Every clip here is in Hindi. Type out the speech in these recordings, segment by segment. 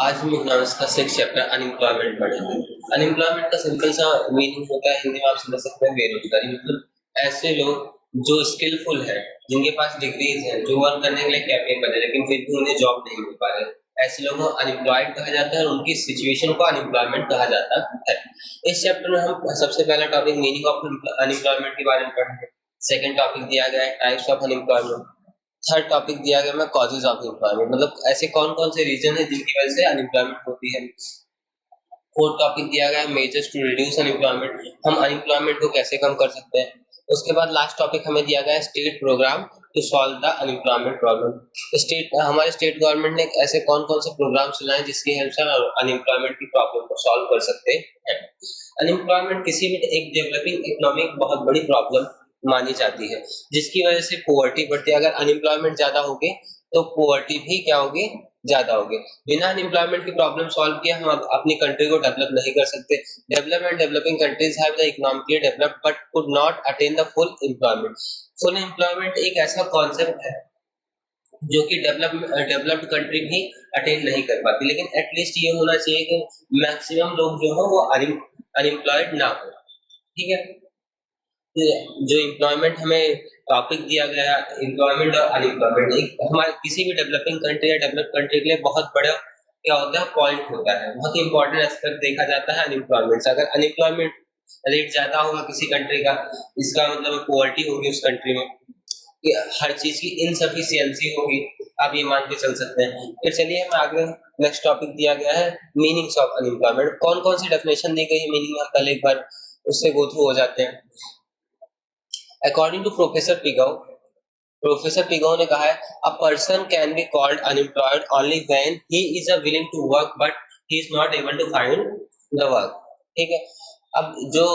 आज हम इकोनॉमिक्स का 6 चैप्टर अनएम्प्लॉयमेंट पढ़ेंगे। अनएम्प्लॉयमेंट का सिंपल सा मीनिंग होता है, हिंदी में आप समझ सकते हैं, बेरोजगारी। मतलब ऐसे लोग जो स्किलफुल है, जिनके पास डिग्रीज है, जो वर्क करने के लिए कैपेबल है, लेकिन फिर भी उन्हें जॉब नहीं मिल पा रहे, ऐसे लोगों को अनएम्प्लॉयड कहा जाता है और उनकी सिचुएशन को अनएम्प्लॉयमेंट कहा जाता है। इस चैप्टर में हम सबसे पहला टॉपिक मीनिंग ऑफ अनएम्प्लॉयमेंट के बारे में पढ़ेंगे। सेकेंड टॉपिक दिया गया है types of unemployment. Third topic दिया गया है कॉजेज ऑफ एम्प्लॉयमेंट, मतलब ऐसे कौन कौन से रीजन है जिनकी वजह से अनएम्प्लॉयमेंट होती है। फोर्थ टॉपिक दिया गया है मेजर्स टू रिड्यूस अनएम्प्लॉयमेंट, हम अनएम्प्लॉयमेंट को कैसे कम कर सकते हैं। उसके बाद लास्ट टॉपिक हमें दिया गया है state programme to solve the unemployment problem. हमारे स्टेट गवर्नमेंट ने ऐसे कौन कौन से प्रोग्राम चलाए जिसकी हेल्प से अनएम्प्लॉयमेंट की प्रॉब्लम को सॉल्व कर सकते हैं। अनएम्प्लॉयमेंट किसी भी एक डेवलपिंग इकोनॉमी की बहुत बड़ी प्रॉब्लम मानी जाती है, जिसकी वजह से पोवर्टी बढ़ती है। अगर अनएम्प्लॉयमेंट ज्यादा होगी तो पोवर्टी भी क्या होगी, ज्यादा होगी। बिना अनएम्प्लॉयमेंट की प्रॉब्लम सॉल्व किए हम अपनी कंट्री को डेवलप नहीं कर सकते। Developing countries have the economically developed but could not attain the full employment. Full employment एक ऐसा कॉन्सेप्ट है जो कि डेवलप्ड कंट्री भी अटेन नहीं कर पाती, लेकिन एटलीस्ट ये होना चाहिए कि मैक्सिमम लोग जो हो वो अनएम्प्लॉयड ना हो। ठीक है, जो एम्प्लॉयमेंट हमें टॉपिक दिया गया, एम्प्लॉयमेंट और अनएम्प्लॉयमेंट, एक हमारे किसी भी डेवलपिंग कंट्री या डेवलप कंट्री के लिए बहुत बड़ा क्या होता है, पॉइंट होता है, बहुत ही इंपॉर्टेंट एस्पेक्ट देखा जाता है अनएम्प्लॉयमेंट से। अगर अनएम्प्लॉयमेंट रेट ज्यादा होगा किसी कंट्री का, इसका मतलब पोवर्टी होगी उस कंट्री में, कि हर चीज की इनसफिशियंसी होगी, आप ये मान के चल सकते हैं। फिर चलिए हम आगे, नेक्स्ट टॉपिक दिया गया है मीनिंग्स ऑफ अनएम्प्लॉयमेंट। कौन कौन सी डेफिनेशन दी गई है मीनिंग में, पहले एक बार उससे गो थ्रू हो जाते हैं। According to Professor Pigou ने कहा है a person can be called unemployed only when he is willing to work but he is not able to find the work। ठीक है, अब जो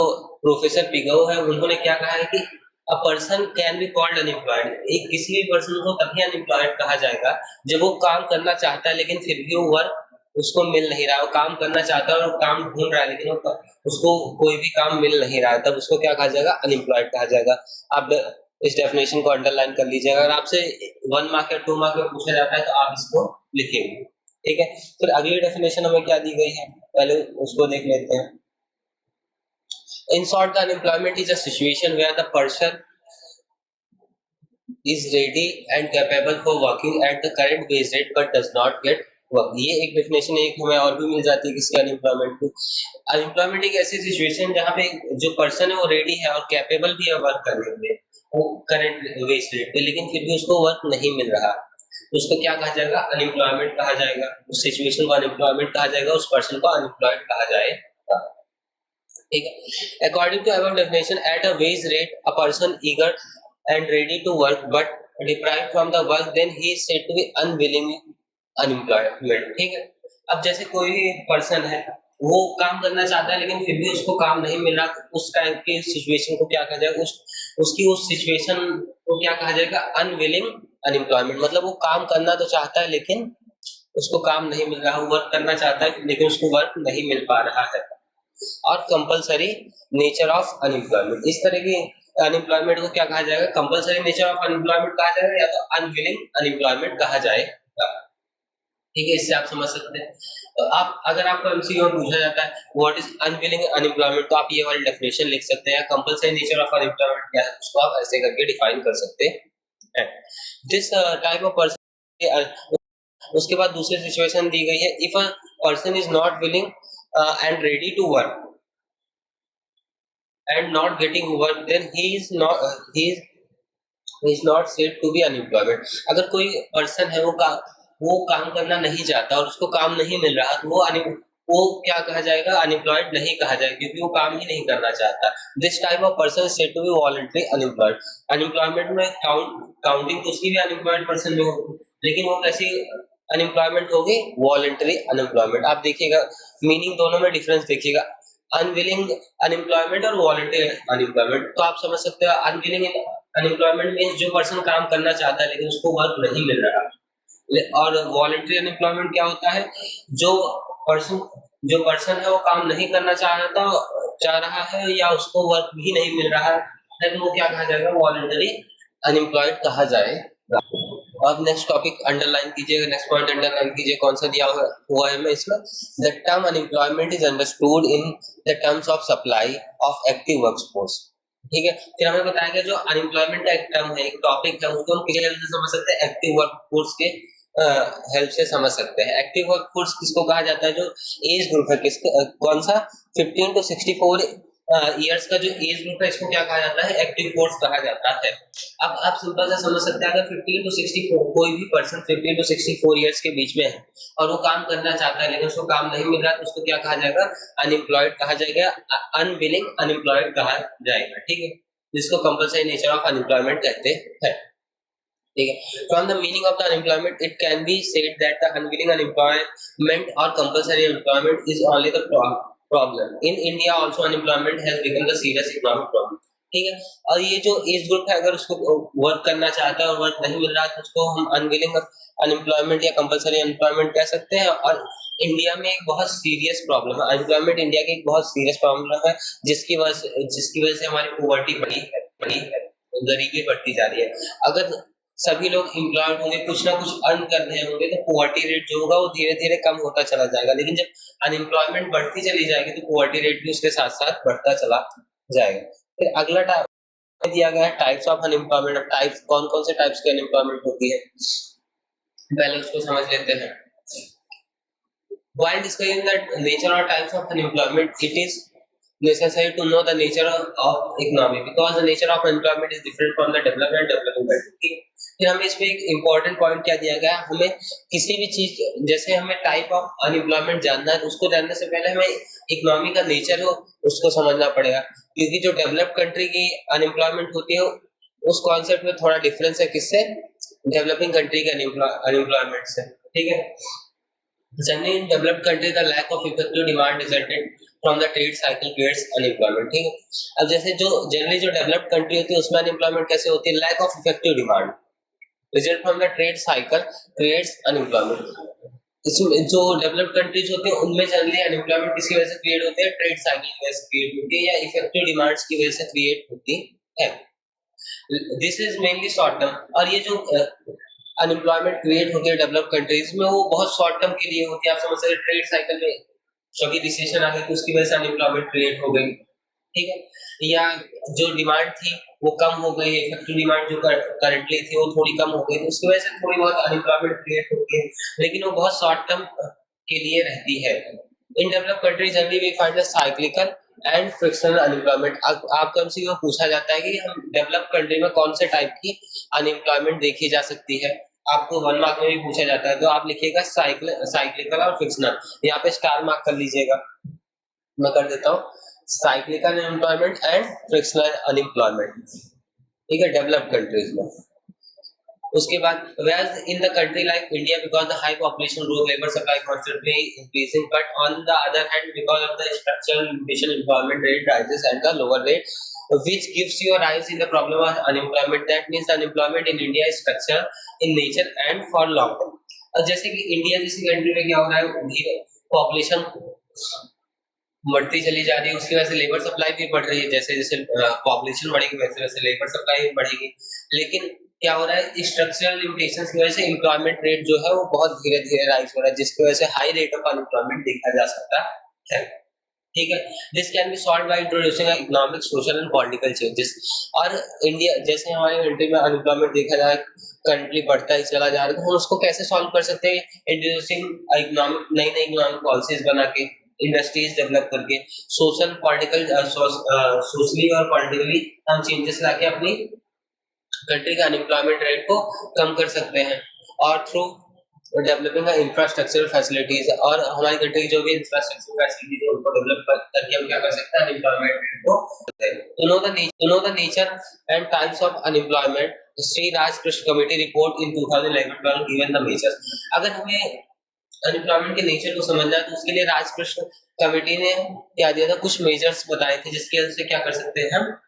प्रोफेसर पिगो है उन्होंने क्या कहा है कि a person can be called unemployed, एक किसी भी पर्सन को तभी अनएम्प्लॉयड कहा जाएगा जब वो काम करना चाहता है लेकिन फिर भी वो वर्क उसको मिल नहीं रहा है। वो काम करना चाहता है और वो काम ढूंढ रहा है लेकिन उसको कोई भी काम मिल नहीं रहा है, तब उसको क्या कहा जाएगा, अनएम्प्लॉयड कहा जाएगा। आप इस डेफिनेशन को अंडरलाइन कर लीजिए। अगर आपसे 1 मार्क या 2 मार्क में पूछा जाता है तो आप इसको लिखेंगे। ठीक है, फिर अगली डेफिनेशन हमें क्या दी गई है, पहले उसको देख लेते हैं। In short, the unemployment is a situation where the person is ready and capable for working at the current wage rate but does not get work. ये एक डेफिनेशन है, एक हमें और भी मिल जाती है किसकी, अनएम्प्लॉयमेंट की। अनएम्प्लॉयमेंट एक ऐसी सिचुएशन जहाँ पे जो पर्सन है वो रेडी है और कैपेबल भी है वर्क करने के लिए, वो करंट वेज रेट पे, लेकिन फिर भी उसको वर्क नहीं मिल रहा, तो उसको क्या कहा जाएगा, अनएम्प्लॉयमेंट कहा जाएगा। उस सिचुएशन को अनएम्प्लॉयमेंट कहा जाएगा, उस पर्सन को अनएम्प्लॉयड कहा जाएगा। ठीक है, according to above definition, at a wage rate a person eager and ready to work but deprived from the work, then he is said to be unwilling unemployment। ठीक है, अब जैसे कोई भी पर्सन है वो काम करना चाहता है लेकिन फिर भी उसको काम नहीं मिल रहा, उस टाइप की सिचुएशन को क्या कहा जाएगा, उसकी उस सिचुएशन को क्या कहा जाएगा, अनविलिंग अनएम्प्लॉयमेंट। मतलब वो काम करना तो चाहता है लेकिन उसको काम नहीं मिल रहा, वर्क करना चाहता है लेकिन उसको वर्क नहीं मिल पा रहा है। और कंपलसरी नेचर ऑफ अनएम्प्लॉयमेंट, इस तरह की अनएम्प्लॉयमेंट को क्या कहा जाएगा, कंपलसरी नेचर ऑफ अनएम्प्लॉयमेंट कहा जाएगा या तो अनविलिंग अनएम्प्लॉयमेंट कहा जाएगा। ठीक है, इससे आप समझ सकते हैं। तो आप अगर आपको एमसीक्यू में पूछा जाता है व्हाट इज अनविलिंग अनएम्प्लॉयमेंट, तो आप ये वाली डेफिनेशन लिख सकते हैं। कंपलसरी नेचर ऑफ अनएम्प्लॉयमेंट क्या है उसको आप ऐसे करके डिफाइन कर सकते हैं। दिस टाइप ऑफ पर्सन, उसके बाद दूसरी सिचुएशन दी गई है, if a person is not willing and ready to work and not getting work, then he is not said to be unemployed। अगर कोई पर्सन है वो काम करना नहीं चाहता और उसको काम नहीं मिल रहा तो वो क्या कहा जाएगा, अनएम्प्लॉयड नहीं कहा जाएगा, क्योंकि वो काम ही नहीं करना चाहता। This type of person is said to be voluntary unemployed. Unemployment में काउंटिंग तो उसकी भी अनएम्प्लॉयड पर्सन में होगी, लेकिन वो कैसी अनएम्प्लॉयमेंट होगी, वॉलंटरी अनएम्प्लॉयमेंट। आप देखिएगा मीनिंग दोनों में डिफरेंस देखिएगा, अनविलिंग अनएम्प्लॉयमेंट और वॉलंटरी अनएम्प्लॉयमेंट। तो आप समझ सकते हो अनविलिंग अनएम्प्लॉयमेंट मींस जो पर्सन काम करना चाहता है लेकिन उसको वर्क नहीं मिल रहा, और वॉलंटरी अनएम्प्लॉयमेंट क्या होता है, जो पर्सन है वो काम नहीं करना चाह रहा है या उसको वर्क भी नहीं मिल रहा है, लेकिन वो क्या कहा जाएगा, वॉलंटरी अनएम्प्लॉयड कहा जाएगा। अब नेक्स्ट टॉपिक अंडरलाइन कीजिएगा, नेक्स्ट पॉइंट अंडरलाइन कीजिए, कौन सा दिया हुआ है हमें इसमें, the term unemployment is understood in the terms of supply of active workforce. ठीक है, फिर हमें बताया गया जो अनएम्प्लॉयमेंट का एक टर्म है, एक टॉपिक है, उसको हम किसके हेल्प से समझ सकते हैं, एक्टिव वर्कफोर्स के हेल्प से समझ सकते हैं। एक्टिव वर्कफोर्स किसको कहा जाता है, जो एज ग्रुप है, किसको कौन सा 15 टू 64 ईयर्स का जो एज ग्रुप है, इसको क्या कहा जाता है, एक्टिव फोर्स कहा जाता है। अब आप सिंपल से समझ सकते हैं, अगर 15 टू 64 कोई भी पर्सन 15 टू 64 ईयर्स के बीच में है और वो काम करना चाहता है लेकिन उसको काम नहीं मिल रहा, तो उसको क्या कहा जाएगा, अनएम्प्लॉयड कहा जाएगा, अनविलिंग अनएम्प्लॉयड कहा जाएगा। ठीक है, जिसको कंपलसरी नेचर ऑफ अनएम्प्लॉयमेंट कहते हैं। ठीक है, from the meaning of the unemployment it can be said that the unwilling unemployment और compulsory employment is only the problem in India. Also unemployment has become the serious economic problem. ठीक है, और ये जो एज ग्रुप है, अगर उसको वर्क करना चाहता है और वर्क नहीं मिल रहा तो उसको हम अनविलिंग अनएम्प्लॉयमेंट या कंपलसरी अनएम्प्लॉयमेंट कह सकते हैं। और इंडिया में एक बहुत सीरियस प्रॉब्लम है, अनएम्प्लॉयमेंट इंडिया की एक बहुत सीरियस प्रॉब्लम है, जिसकी वजह से हमारी पॉवर्टी बढ़ी है, गरीबी बढ़ती जा रही है। अगर सभी लोग एम्प्लॉयड होंगे, कुछ ना कुछ अर्न कर रहे होंगे, तो पॉवर्टी रेट जो होगा वो धीरे धीरे कम होता चला जाएगा। लेकिन जब अनएम्प्लॉयमेंट बढ़ती चली जाएगी तो पॉवर्टी रेट भी उसके साथ साथ बढ़ता चला जाएगा। फिर अगला दिया गया है टाइप्स ऑफ अनएम्प्लॉयमेंट। टाइप्स कौन कौन से टाइप्स की अनएम्प्लॉयमेंट होती है, पहले उसको समझ लेते हैं। While discussing the nature or types of unemployment, it is necessary to know the nature of economy because the nature of unemployment is different from the developed and developing country। फिर हमें इसमें एक इम्पोर्टेंट पॉइंट क्या दिया गया, हमें किसी भी चीज, जैसे हमें टाइप ऑफ अनएम्प्लॉयमेंट जानना है, उसको जानने से पहले हमें इकोनॉमी का नेचर हो उसको समझना पड़ेगा, क्योंकि जो डेवलप्ड कंट्री की अनएम्प्लॉयमेंट होती है उस कॉन्सेप्ट में थोड़ा डिफरेंस है, किससे, डेवलपिंग कंट्री के अनएम्प्लॉयमेंट से। ठीक है, generally in developed countries the lack of effective demand resulted from the trade cycle creates unemployment। ठीक है, अब जैसे जो जनरली जो डेवलप्ड कंट्री होती है उसमें अनएम्प्लॉयमेंट कैसे होती है, lack of effective demand result from the trade cycle creates unemployment. इसमें जो डेवलप्ड कंट्रीज होती है उनमें जनरली अनएम्प्लॉयमेंट किसकी वजह से क्रिएट होती है, ट्रेड साइकिल की वजह से क्रिएट होती है या इफेक्टिव डिमांड्स की वजह से क्रिएट होती है। This is mainly short term. और ये जो अनएम्प्लॉयमेंट क्रिएट होती है डेवलप्ड कंट्रीज में, वो बहुत शॉर्ट टर्म के लिए होती है। आप समझ सकते हैं ट्रेड साइकिल में क्योंकि रिसेशन आ गई तो उसकी वजह से अनएम्प्लॉयमेंट क्रिएट हो गई। ठीक है, या जो डिमांड थी वो कम हो गई, इफेक्टिव डिमांड जो करंटली थी वो थोड़ी कम हो गई, तो उसकी वजह से थोड़ी बहुत अनएम्प्लॉयमेंट क्रिएट होती है, लेकिन वो बहुत शॉर्ट टर्म के लिए रहती है। In developed countries generally we find the cyclical and frictional unemployment. आपको हमसे ये पूछा जाता है कि हम डेवलप्ड कंट्री में कौन से टाइप की अनएम्प्लॉयमेंट देखी जा सकती है, आपको 1 मार्क में भी पूछा जाता है, तो आप लिखिएगा साइक्लिकल और फ्रिक्शनल, यहाँ पे स्टार मार्क कर लीजिएगा, मैं कर देता हूँ, cyclical unemployment and frictional unemployment. ठीक है, डेवलप्ड कंट्रीज में। उसके बाद whereas in the country like India because the high population growth labor supply constantly increasing, but on the other hand because of the structural limitation employment rate rises at the lower rate which gives you a rise in the problem of unemployment। that means the unemployment in India is structural in nature and for long term। और जैसे कि इंडिया जैसी कंट्री में क्या हो रहा है, धीरे पॉपुलेशन बढ़ती चली जा रही है, उसकी वजह से लेबर सप्लाई भी बढ़ रही है, जैसे जैसे पॉपुलेशन बढ़ेगी वैसे वैसे लेबर सप्लाई भी बढ़ेगी। लेकिन क्या हो रहा है, स्ट्रक्चरल लिमिटेशंस की वजह से एम्प्लॉयमेंट रेट जो है वो बहुत धीरे धीरे राइज हो रहा है, जिसकी वजह से हाई रेट ऑफ अनएम्प्लॉयमेंट देखा जा सकता है। ठीक है, this can be solve by introducing economic, social and political changes. और इंडिया जैसे हमारे कंट्री में अनएम्प्लॉयमेंट देखा जाए करंटली बढ़ता ही चला जा रहा है, तो हम उसको कैसे सॉल्व कर सकते हैं, इंट्रोड्यूसिंग इकोनॉमिक, नई नई इकोनॉमिक पॉलिसीज बना के, इंडस्ट्रीज डेवलप करके, सोशल पॉलिटिकल सोशली और पॉलिटिकली हम चेंजेस लाके अपनी कंट्री का अनएम्प्लॉयमेंट रेट को कम कर सकते हैं। और थ्रू डेवलपिंग इंफ्रास्ट्रक्चर फैसिलिटीज, और हमारी कंट्री की जो भी इंफ्रास्ट्रक्चर फैसिलिटीज है उनको डेवलप करके हम क्या कर सकते हैं, अनएम्प्लॉयमेंट रेट को। to know the nature and types of unemployment, Sri Raj Krishna Committee report in 2011 given the measures। अगर हमें अनएम्प्लॉयमेंट के नेचर को समझना है तो उसके लिए राजकृष्ण कमेटी ने क्या दिया था, कुछ मेजर्स बताए थे जिसकी वजह से क्या कर सकते हैं, हम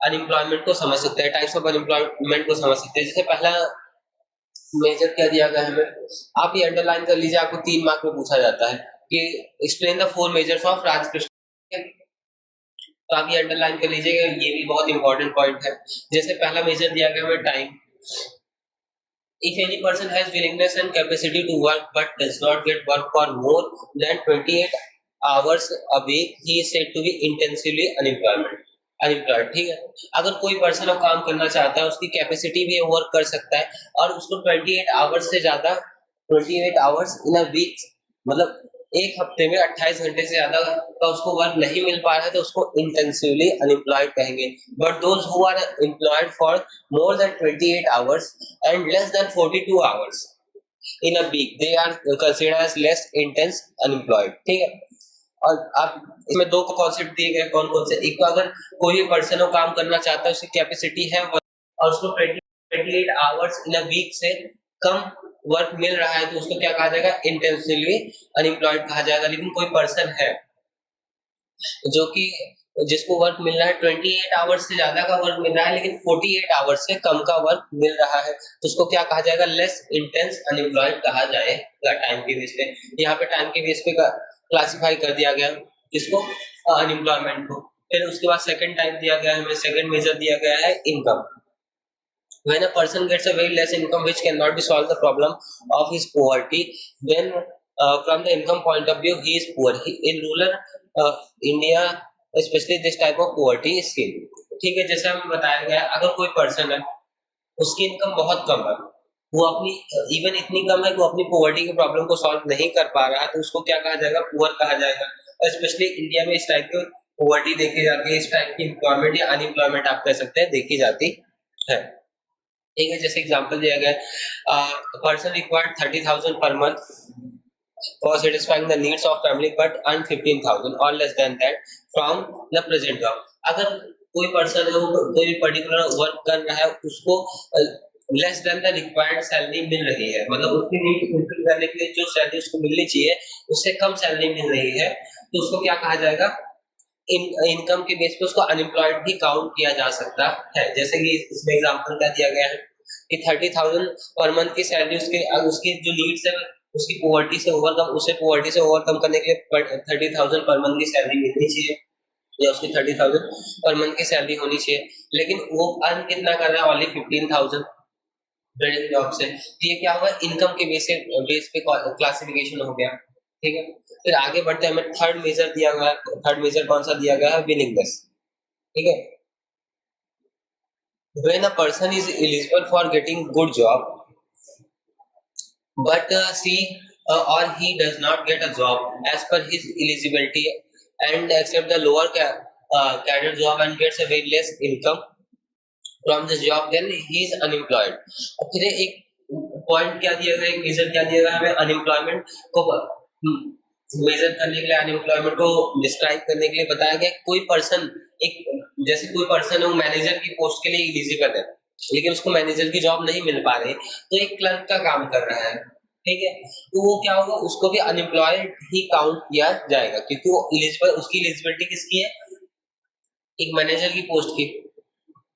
अनएम्प्लॉयमेंट को समझ सकते हैं, टाइप्स ऑफ अनएम्प्लॉयमेंट को समझ सकते हैं। जैसे पहला मेजर क्या दिया गया हमें, आप ये अंडरलाइन कर लीजिए, आपको 3 मार्क में पूछा जाता है कि explain the 4 measures of Rajkrishna. तो आप ये अंडरलाइन कर लीजिएगा, ये भी बहुत इंपॉर्टेंट पॉइंट है। जैसे पहला मेजर दिया गया हमें time, If any person has willingness and capacity to work but does not get work for more than 28 hours a week, he is said to be intensively unemployed. ठीक है, अगर कोई पर्सन अब काम करना चाहता है, उसकी कैपेसिटी भी वर्क कर सकता है और उसको 28 आवर्स से ज्यादा 28 आवर्स इन अ वीक, मतलब एक हफ्ते में 28 घंटे से ज्यादा का उसको वर्क नहीं मिल पा रहा है तो उसको इंटेंसिवली अनएम्प्लॉयड कहेंगे। But those who are employed for more than 28 hours and less than 42 hours in a week, they are considered as less intense unemployed। ठीक है, और आप इसमें दो कॉन्सेप्ट दिए गए, कौन कौन से, एक तो अगर कोई भी पर्सन काम करना चाहता है, उसकी कैपेसिटी है और उसको 28 आवर्स इन अ वीक से कम वर्क मिल रहा है तो उसको क्या कहा जाएगा, इंटेंसिवली अनएम्प्लॉयड कहा जाएगा। लेकिन कोई पर्सन है जो कि जिसको वर्क मिल रहा है 28 आवर्स से ज्यादा का वर्क मिल रहा है लेकिन 48 आवर्स से कम का वर्क मिल रहा है तो उसको क्या कहा जाएगा, लेस इंटेंस अनएम्प्लॉयड कहा जाएगा टाइम के बेस पे। यहाँ पे टाइम के बेस पे क्लासिफाई कर दिया गया इसको, अनएम्प्लॉयमेंट को। फिर उसके बाद सेकंड टाइप दिया गया है, सेकंड मेजर दिया गया है income. When a person gets a very less income which cannot be solve the problem of his poverty, then from the income point of view he is poor। In rural India especially this type of poverty is seen। ठीक है, जैसे हमें बताया गया, अगर कोई पर्सन है उसकी इनकम बहुत कम है, वो अपनी इवन इतनी कम है कि वो अपनी पॉवर्टी की प्रॉब्लम को सॉल्व नहीं कर पा रहा है तो उसको क्या कहा जाएगा, पुअर कहा जाएगा। और स्पेशली इंडिया में इस टाइप की पॉवर्टी देखी जाती है, इस टाइप की एम्प्लॉयमेंट या अनएम्प्लॉयमेंट आप कह सकते हैं देखी जाती है। ठीक है, जैसे एग्जांपल दिया गया, person required 30,000 per month for satisfying the needs of family but earn 15,000 or less than that from the present job। अगर कोई पर्सन है वो कोई पर्टिकुलर वर्क कर रहा है, उसको less than the required salary मिल रही है, मतलब उसकी नीड फुलफिल करने के लिए जो सैलरी उसको मिलनी चाहिए उससे कम सैलरी मिल रही है तो उसको क्या कहा जाएगा, इनकम के बेस पे उसको अनएम्प्लॉयड भी काउंट किया जा सकता है। जैसे कि इसमें एग्जांपल क्या दिया गया है कि 30,000 पर मंथ की सैलरी उसकी जो नीड्स है उसकी पॉवर्टी से ओवरकम करने के लिए 30,000 पर मंथ की सैलरी मिलनी चाहिए या उसकी 30,000 पर मंथ की सैलरी होनी चाहिए, लेकिन वो अर्न कितना कर रहा है, ओनली 15,000 ट्रेडिंग जॉब से। तो ये क्या होगा, इनकम के बेस पे क्लासिफिकेशन हो गया। ठीक है, फिर आगे बढ़ते हैं, हमें थर्ड मेजर दिया गया है। थर्ड मेजर कौन सा दिया गया है, विलिंगनेस। ठीक है, when a person is eligible for getting good job but or he does not get a job as per his eligibility and accept the lower cadre job and gets a very less income from this job, then he is unemployed। और फिर एक पॉइंट क्या दिया गया, एक मेजर क्या दिया गया हमें, अनएम्प्लॉयमेंट को मेजर करने के लिए, अनएम्प्लॉयमेंट को डिस्क्राइब करने के लिए बताया गया। कोई पर्सन, एक जैसे कोई पर्सन है वो मैनेजर की पोस्ट के लिए एलिजिबल है लेकिन उसको मैनेजर की जॉब नहीं मिल पा रही तो एक क्लर्क का काम कर रहा है। ठीक है, तो वो क्या होगा, उसको भी अनएम्प्लॉयड ही काउंट किया जाएगा क्योंकि वो एलिजिबल, उसकी एलिजिबिलिटी किसकी है, एक मैनेजर की पोस्ट की,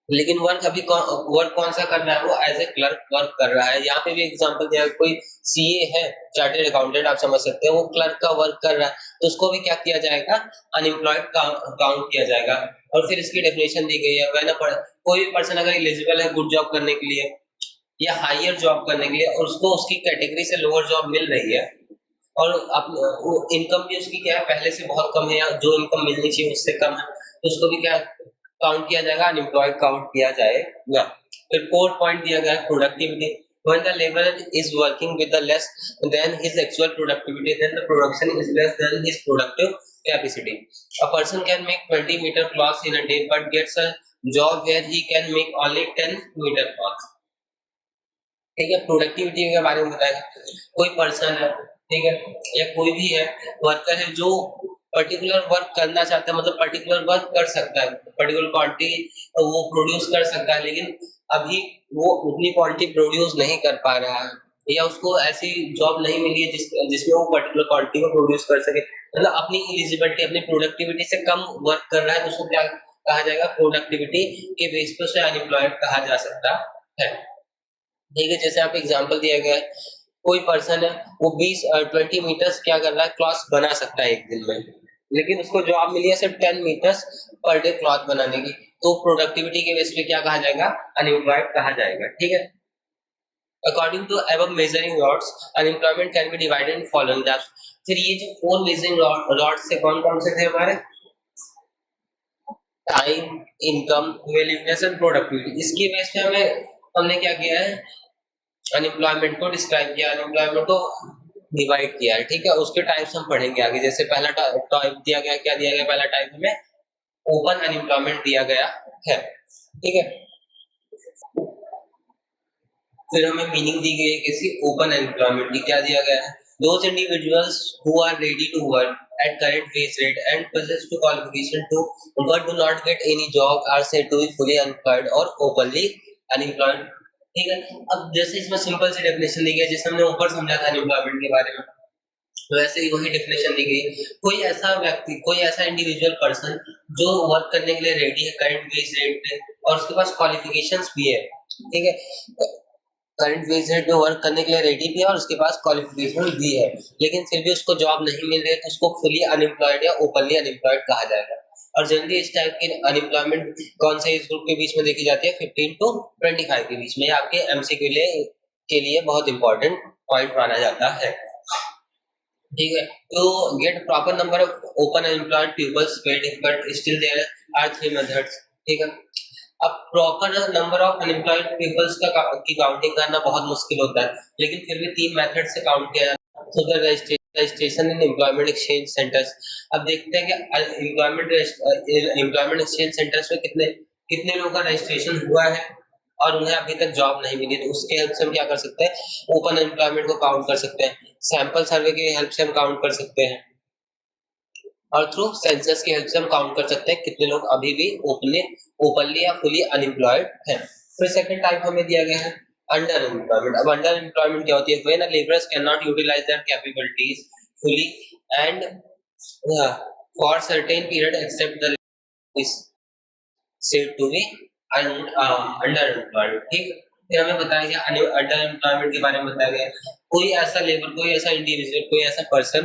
लेकिन वर्क कौन सा कर रहा है, वो एज ए क्लर्क वर्क कर रहा है। यहाँ पे भी एग्जांपल दिया, कोई सीए है, चार्टर्ड अकाउंटेंट आप समझ सकते हैं, वो क्लर्क का वर्क कर रहा है तो उसको भी क्या किया जाएगा, अनएम्प्लॉयड काउंट किया जाएगा। और फिर इसकी डेफिनेशन दी गई है, कोई भी पर्सन अगर एलिजिबल है गुड जॉब करने के लिए या हायर जॉब करने के लिए और उसको उसकी कैटेगरी से लोअर जॉब मिल रही है और इनकम भी उसकी क्या है, पहले से बहुत कम है या जो इनकम मिलनी चाहिए उससे कम है तो उसको भी क्या काउंट किया जाएगा, अनएम्प्लॉयड काउंट किया जाएगा। फिर फोर्थ पॉइंट दिया गया है productivity. When the laborer is working with the less than his actual productivity, then the production is less than his productive capacity। A person can make 20 meter cloths in a day but gets a job where he can make only 10 meter cloths। ठीक है, प्रोडक्टिविटी के बारे में बताया, कोई पर्सन है, ठीक है, या कोई भी है वर्कर है जो पर्टिकुलर वर्क करना चाहता है, मतलब पर्टिकुलर वर्क कर सकता है, पर्टिकुलर क्वांटिटी वो प्रोड्यूस कर सकता है लेकिन अभी वो उतनी क्वांटिटी प्रोड्यूस नहीं कर पा रहा है या उसको ऐसी जॉब नहीं मिली है जिसमें वो पर्टिकुलर क्वांटिटी को प्रोड्यूस कर सके, मतलब अपनी एलिजिबिलिटी, अपनी प्रोडक्टिविटी से कम वर्क कर रहा है तो उसको क्या कहा जाएगा, प्रोडक्टिविटी के बेस पे उसे अनएम्प्लॉयड कहा जा सकता है। ठीक है, जैसे आप एग्जांपल दिया गया है, कोई पर्सन है वो 20 मीटर्स क्या कर रहा है, क्लॉथ बना सकता है एक दिन में, लेकिन उसको जॉब मिली है सिर्फ 10 मीटर्स पर डे क्लॉथ बनाने की, तो प्रोडक्टिविटी के बेस पे क्या कहा जाएगा, अनएम्प्लॉयड कहा जाएगा। ठीक है, According to above measuring rods, unemployment can be divided in following types. फिर ये जो 4 measuring rods से कौन कौन से थे हमारे? Time, income, willingness and productivity. इसकी बेस पे हमने क्या किया है, अनएम्प्लॉयमेंट को डिस्क्राइब किया, अनएम्प्लॉयमेंट को डिवाइड किया है। ठीक है, उसके टाइप्स हम पढ़ेंगे आगे। जैसे पहला टाइप दिया गया, क्या दिया गया? पहला टाइप हमें ओपन अनएम्प्लॉयमेंट दिया गया है। ठीक है, फिर हमें मीनिंग दी गई है किसी ओपन एम्प्लॉयमेंट की। क्या दिया गया है? Those individuals who are ready to work at current wage rate and possess to qualification to but do not get any job are said to be fully unemployed और openly unemployed। ठीक है, अब जैसे इसमें सिंपल सी डेफिनेशन दी गई है, जैसे हमने ऊपर समझा था अनएम्प्लॉयमेंट के बारे में, वैसे ही वही डेफिनेशन दी गई। कोई ऐसा व्यक्ति, कोई ऐसा इंडिविजुअल पर्सन जो वर्क करने के लिए रेडी है करंट वेज रेट पे और उसके पास क्वालिफिकेशंस भी है। ठीक है, करंट वेज रेट में वर्क करने के लिए रेडी भी है और उसके पास क्वालिफिकेशन भी है, लेकिन फिर भी उसको जॉब नहीं मिल रही है, तो उसको फुली अनएम्प्लॉयड या ओपनली अनएम्प्लॉयड कहा जाएगा। और जनरली इस टाइप की अनएम्प्लॉयमेंट कौन से एज ग्रुप के बीच में देखी जाती है? 15 to 25 के बीच में। आपके एमसीक्यू के लिए बहुत इंपॉर्टेंट पॉइंट माना जाता है। ठीक है, तो get proper number of open unemployed peoples very difficult, still there are 3 methods. ठीक है, अब proper number of unemployed peoples की काउंटिंग करना बहुत मुश्किल होता है, लेकिन फिर भी 3 मेथड से काउंट किया जाता है। तो registration in employment exchange centres. अब देखते हैं कि एम्प्लॉयमेंट एक्सचेंज सेंटर्स में कितने कितने लोगों का रजिस्ट्रेशन हुआ है और उन्हें अभी तक जॉब नहीं मिली, तो उसके हेल्प से हम क्या कर सकते हैं? ओपन एम्प्लॉयमेंट को काउंट कर सकते हैं। सैंपल सर्वे की हेल्प से हम काउंट कर सकते हैं और थ्रू सेंसस की हेल्प से हम काउंट कर सकते हैं कितने लोग अभी भी ओपनली या फुली अनएम्प्लॉयड हैं। फिर सेकंड टाइप हमें दिया गया है अंडर एम्प्लॉयमेंट। अब अंडर एम्प्लॉयमेंट क्या होती है? When a labourers can not utilise their capabilities fully and for certain period except the is said to be under employed. ठीक, फिर हमें बताया गया अंडर एम्प्लॉयमेंट के बारे में बताया गया कोई ऐसा लेबर, कोई ऐसा इंडिविजुअल, कोई ऐसा पर्सन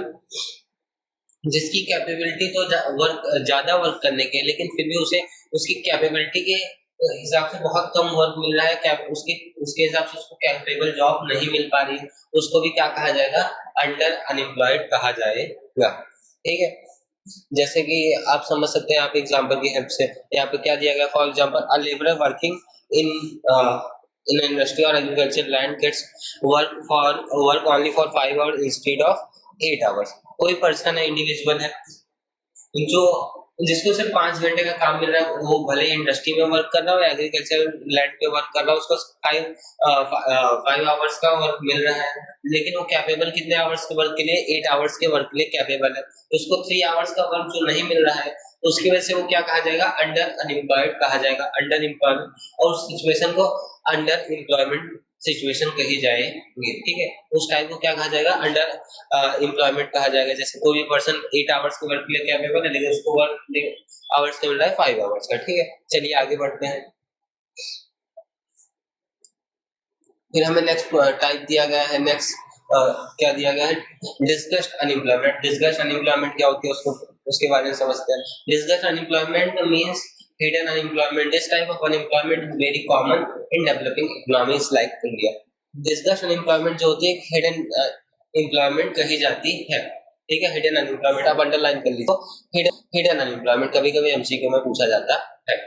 जिसकी कैपेबिलिटी तो ज्यादा वर्क करने के, लेकिन फिर भी उसे उसकी कैपेबिलिटी के हिसाब से बहुत कम वर्क मिल रहा है, उसके उसके हिसाब से उसको कैपेबल जॉब नहीं मिल पा रही, उसको भी क्या कहा जाएगा? अंडर अनएम्प्लॉयड कहा जाएगा। ठीक है, जैसे कि आप समझ सकते हैं, आप एग्जांपल की हेल्प से यहाँ पे क्या दिया गया? For example, a labourer working in in industry और agriculture land gets work only for 5 hours instead of 8 hours. कोई पर्सन है, इंडिविजुअल है, जो जिसको सिर्फ 5 घंटे का काम मिल रहा है, वो भले इंडस्ट्री में वर्क कर रहा हो या एग्रीकल्चर लैंड पे वर्क कर रहा हो, उसको 5 आवर्स का वर्क मिल रहा है, लेकिन वो कैपेबल कितने आवर्स के वर्क के लिए? 8 आवर्स के वर्क के लिए कैपेबल है। तो उसको 3 आवर्स का वर्क जो नहीं मिल रहा है, तो उसकी वजह से वो क्या कहा जाएगा? अंडर अनएम्प्लॉयड कहा जाएगा। अंडर एम्प्लॉयमेंट, और उस सिचुएशन को अंडर एम्प्लॉयमेंट सिचुएशन कही जाएगी। ठीक है, उस टाइप को क्या कहा जाएगा? अंडर एम्प्लॉयमेंट कहा जाएगा। जैसे कोई भी पर्सन 8 आवर्स के वर्क के लिए कैपेबल है, लेकिन उसको वर्क आवर्स से मिल रहा है 5 आवर्स का। ठीक है, चलिए आगे बढ़ते हैं। फिर हमें नेक्स्ट टाइप दिया गया है, नेक्स्ट क्या दिया गया है? Disgust unemployment. डिस्गस्ट अनएम्प्लॉयमेंट क्या होती है, उसके बारे में समझते हैं। Disgust unemployment means hidden unemployment. This type of unemployment is very common in developing economies like India. Disgust unemployment जो होती है hidden employment कही जाती है। ठीक है, hidden unemployment आप अंडरलाइन कर लीजिए। तो hidden unemployment कभी-कभी एमसीक्यू में पूछा जाता है।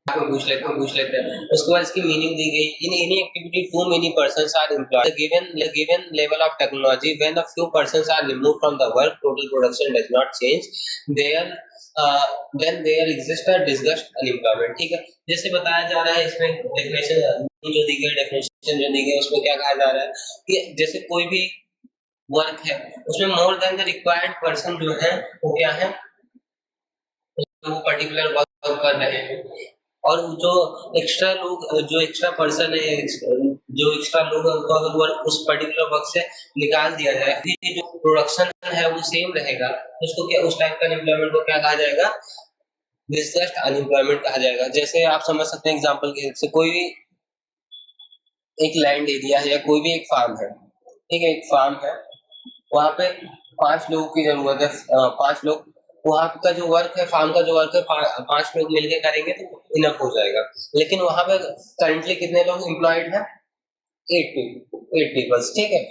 पूछ लेते हैं। उसके बाद इसकी मीनिंग दी गई, in any activity too many persons are employed given level of technology when a few persons are removed from the work total production does not change there then there exist a disgust unemployment. ठीक है, जैसे बताया जा रहा है इसमें डेफिनेशन जो दी गई, डेफिनेशन जो दी गई उसमें क्या कहा जा रहा है कि जैसे कोई भी वर्क है उसमें more than the required person जो है वो क्या है, वो पर्टिकुलर वर्क कर रहे हैं, और जो एक्स्ट्रा पर्सन है, जो एक्स्ट्रा लोग है, उनको अगर वर्क उस पर्टिकुलर वर्क से निकाल दिया जाए, फिर जो प्रोडक्शन है वो सेम रहेगा, तो उसको क्या, उस टाइप का अनएम्प्लॉयमेंट को क्या कहा जाएगा? डिस्गस्ट अनएम्प्लॉयमेंट कहा जाएगा। जैसे आप समझ सकते हैं एग्जांपल के हेल्प से, कोई भी एक लैंड एरिया है या कोई भी एक फार्म है, ठीक है, एक फार्म है, वहां पे 5 लोगों की जरूरत है, 5 लोग, वहां का जो वर्क है, फार्म का जो वर्क है, 5 लोग मिलके करेंगे तो इनफ हो जाएगा। लेकिन वहां पे करंटली कितने लोग एम्प्लॉयड हैं? एट पीपल्स, ठीक है,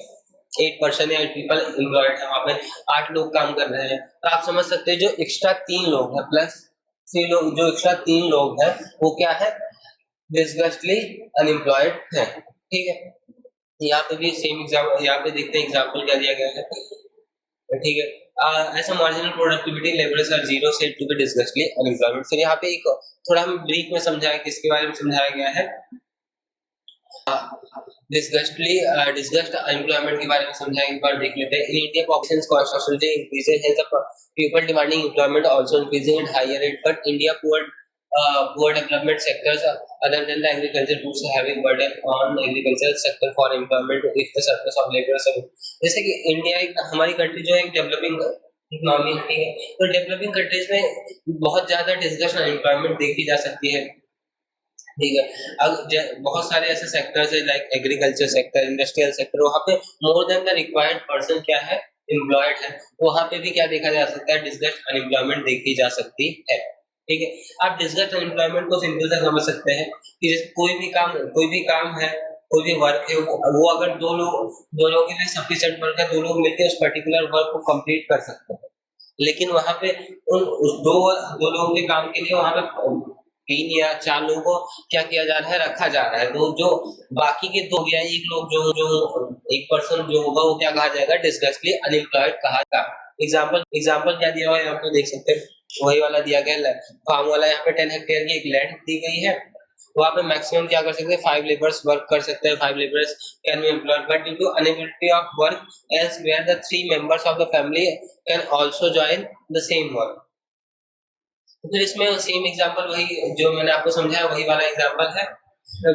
8 पर्सन या 8 पीपल एम्प्लॉयड है, वहां पे 8 लोग काम कर रहे हैं। तो आप समझ सकते हैं जो एक्स्ट्रा 3 लोग है प्लस 3 लोग, जो एक्स्ट्रा 3 लोग है वो क्या है, डिस्गस्टली अनएम्प्लॉयड है, ठीक है। यहाँ पे भी सेम एग्जाम्पल, यहाँ पे देखते हैं एग्जाम्पल क्या दिया गया है, ठीक है। ऐसा marginal productivity levels are zero said to be disguised unemployment. फिर यहाँ पे एक थोड़ा हम ब्रीफ में समझाया, किसके बारे में समझाया गया है, डिस्गस्ट एम्प्लॉयमेंट के बारे में समझाया, एक बार देख लेते हैं। In India population constantly increasing, hence the people demanding employment also increasing at higher rate, but India poor development sectors other than the agriculture puts a heavy burden on agricultural sector for employment if the surplus of labor is, जैसे कि इंडिया एक हमारी कंट्री जो है एक डेवलपिंग इकोनॉमी, ठीक है, तो डेवलपिंग कंट्रीज में बहुत ज्यादा डिस्गस्ट अनएम्प्लॉयमेंट देखी जा सकती है, ठीक है। अब बहुत सारे ऐसे सेक्टर्स है like agriculture sector, industrial sector, वहाँ पे more than the required person क्या है, एम्प्लॉयड है, वहाँ पे भी क्या देखा जा सकता है, डिस्गस्ट अनएम्प्लॉयमेंट देखी जा सकती है, ठीक है। आप डिस्गस्ट अनएम्प्लॉयमेंट को सिंपल से समझ सकते हैं कि कोई भी काम है, कोई भी वर्क है, वो अगर दो लोगों के लिए सफिशिएंट वर्क है, 2 लोग मिलकर उस पर्टिकुलर वर्क को कंप्लीट कर सकते हैं, लेकिन वहां पे उस दो लोगों के काम के लिए वहां पे 3 या 4 लोगों को क्या किया जा रहा है, रखा जा रहा है, तो जो बाकी के 2 या 1 लोग जो जो 1 पर्सन जो होगा वो क्या कहा जाएगा, डिस्गस्टली अनएम्प्लॉयड कहा जाएगा। एग्जाम्पल क्या दिया हुआ है यहाँ पे देख सकते हैं, वही वाला दिया गया फार्म वाला। यहाँ पे 10 हेक्टेयर की एक लैंड दी गई है, वहाँ पे मैक्सिमम क्या कर सकते हैं, 5 लेबर्स वर्क कर सकते हैं, 5 labours can be employed, but due to inability of work elsewhere the 3 members of the family can also join the same work. फिर इसमें सेम एग्जांपल वही जो मैंने आपको समझाया वही वाला एग्जांपल है,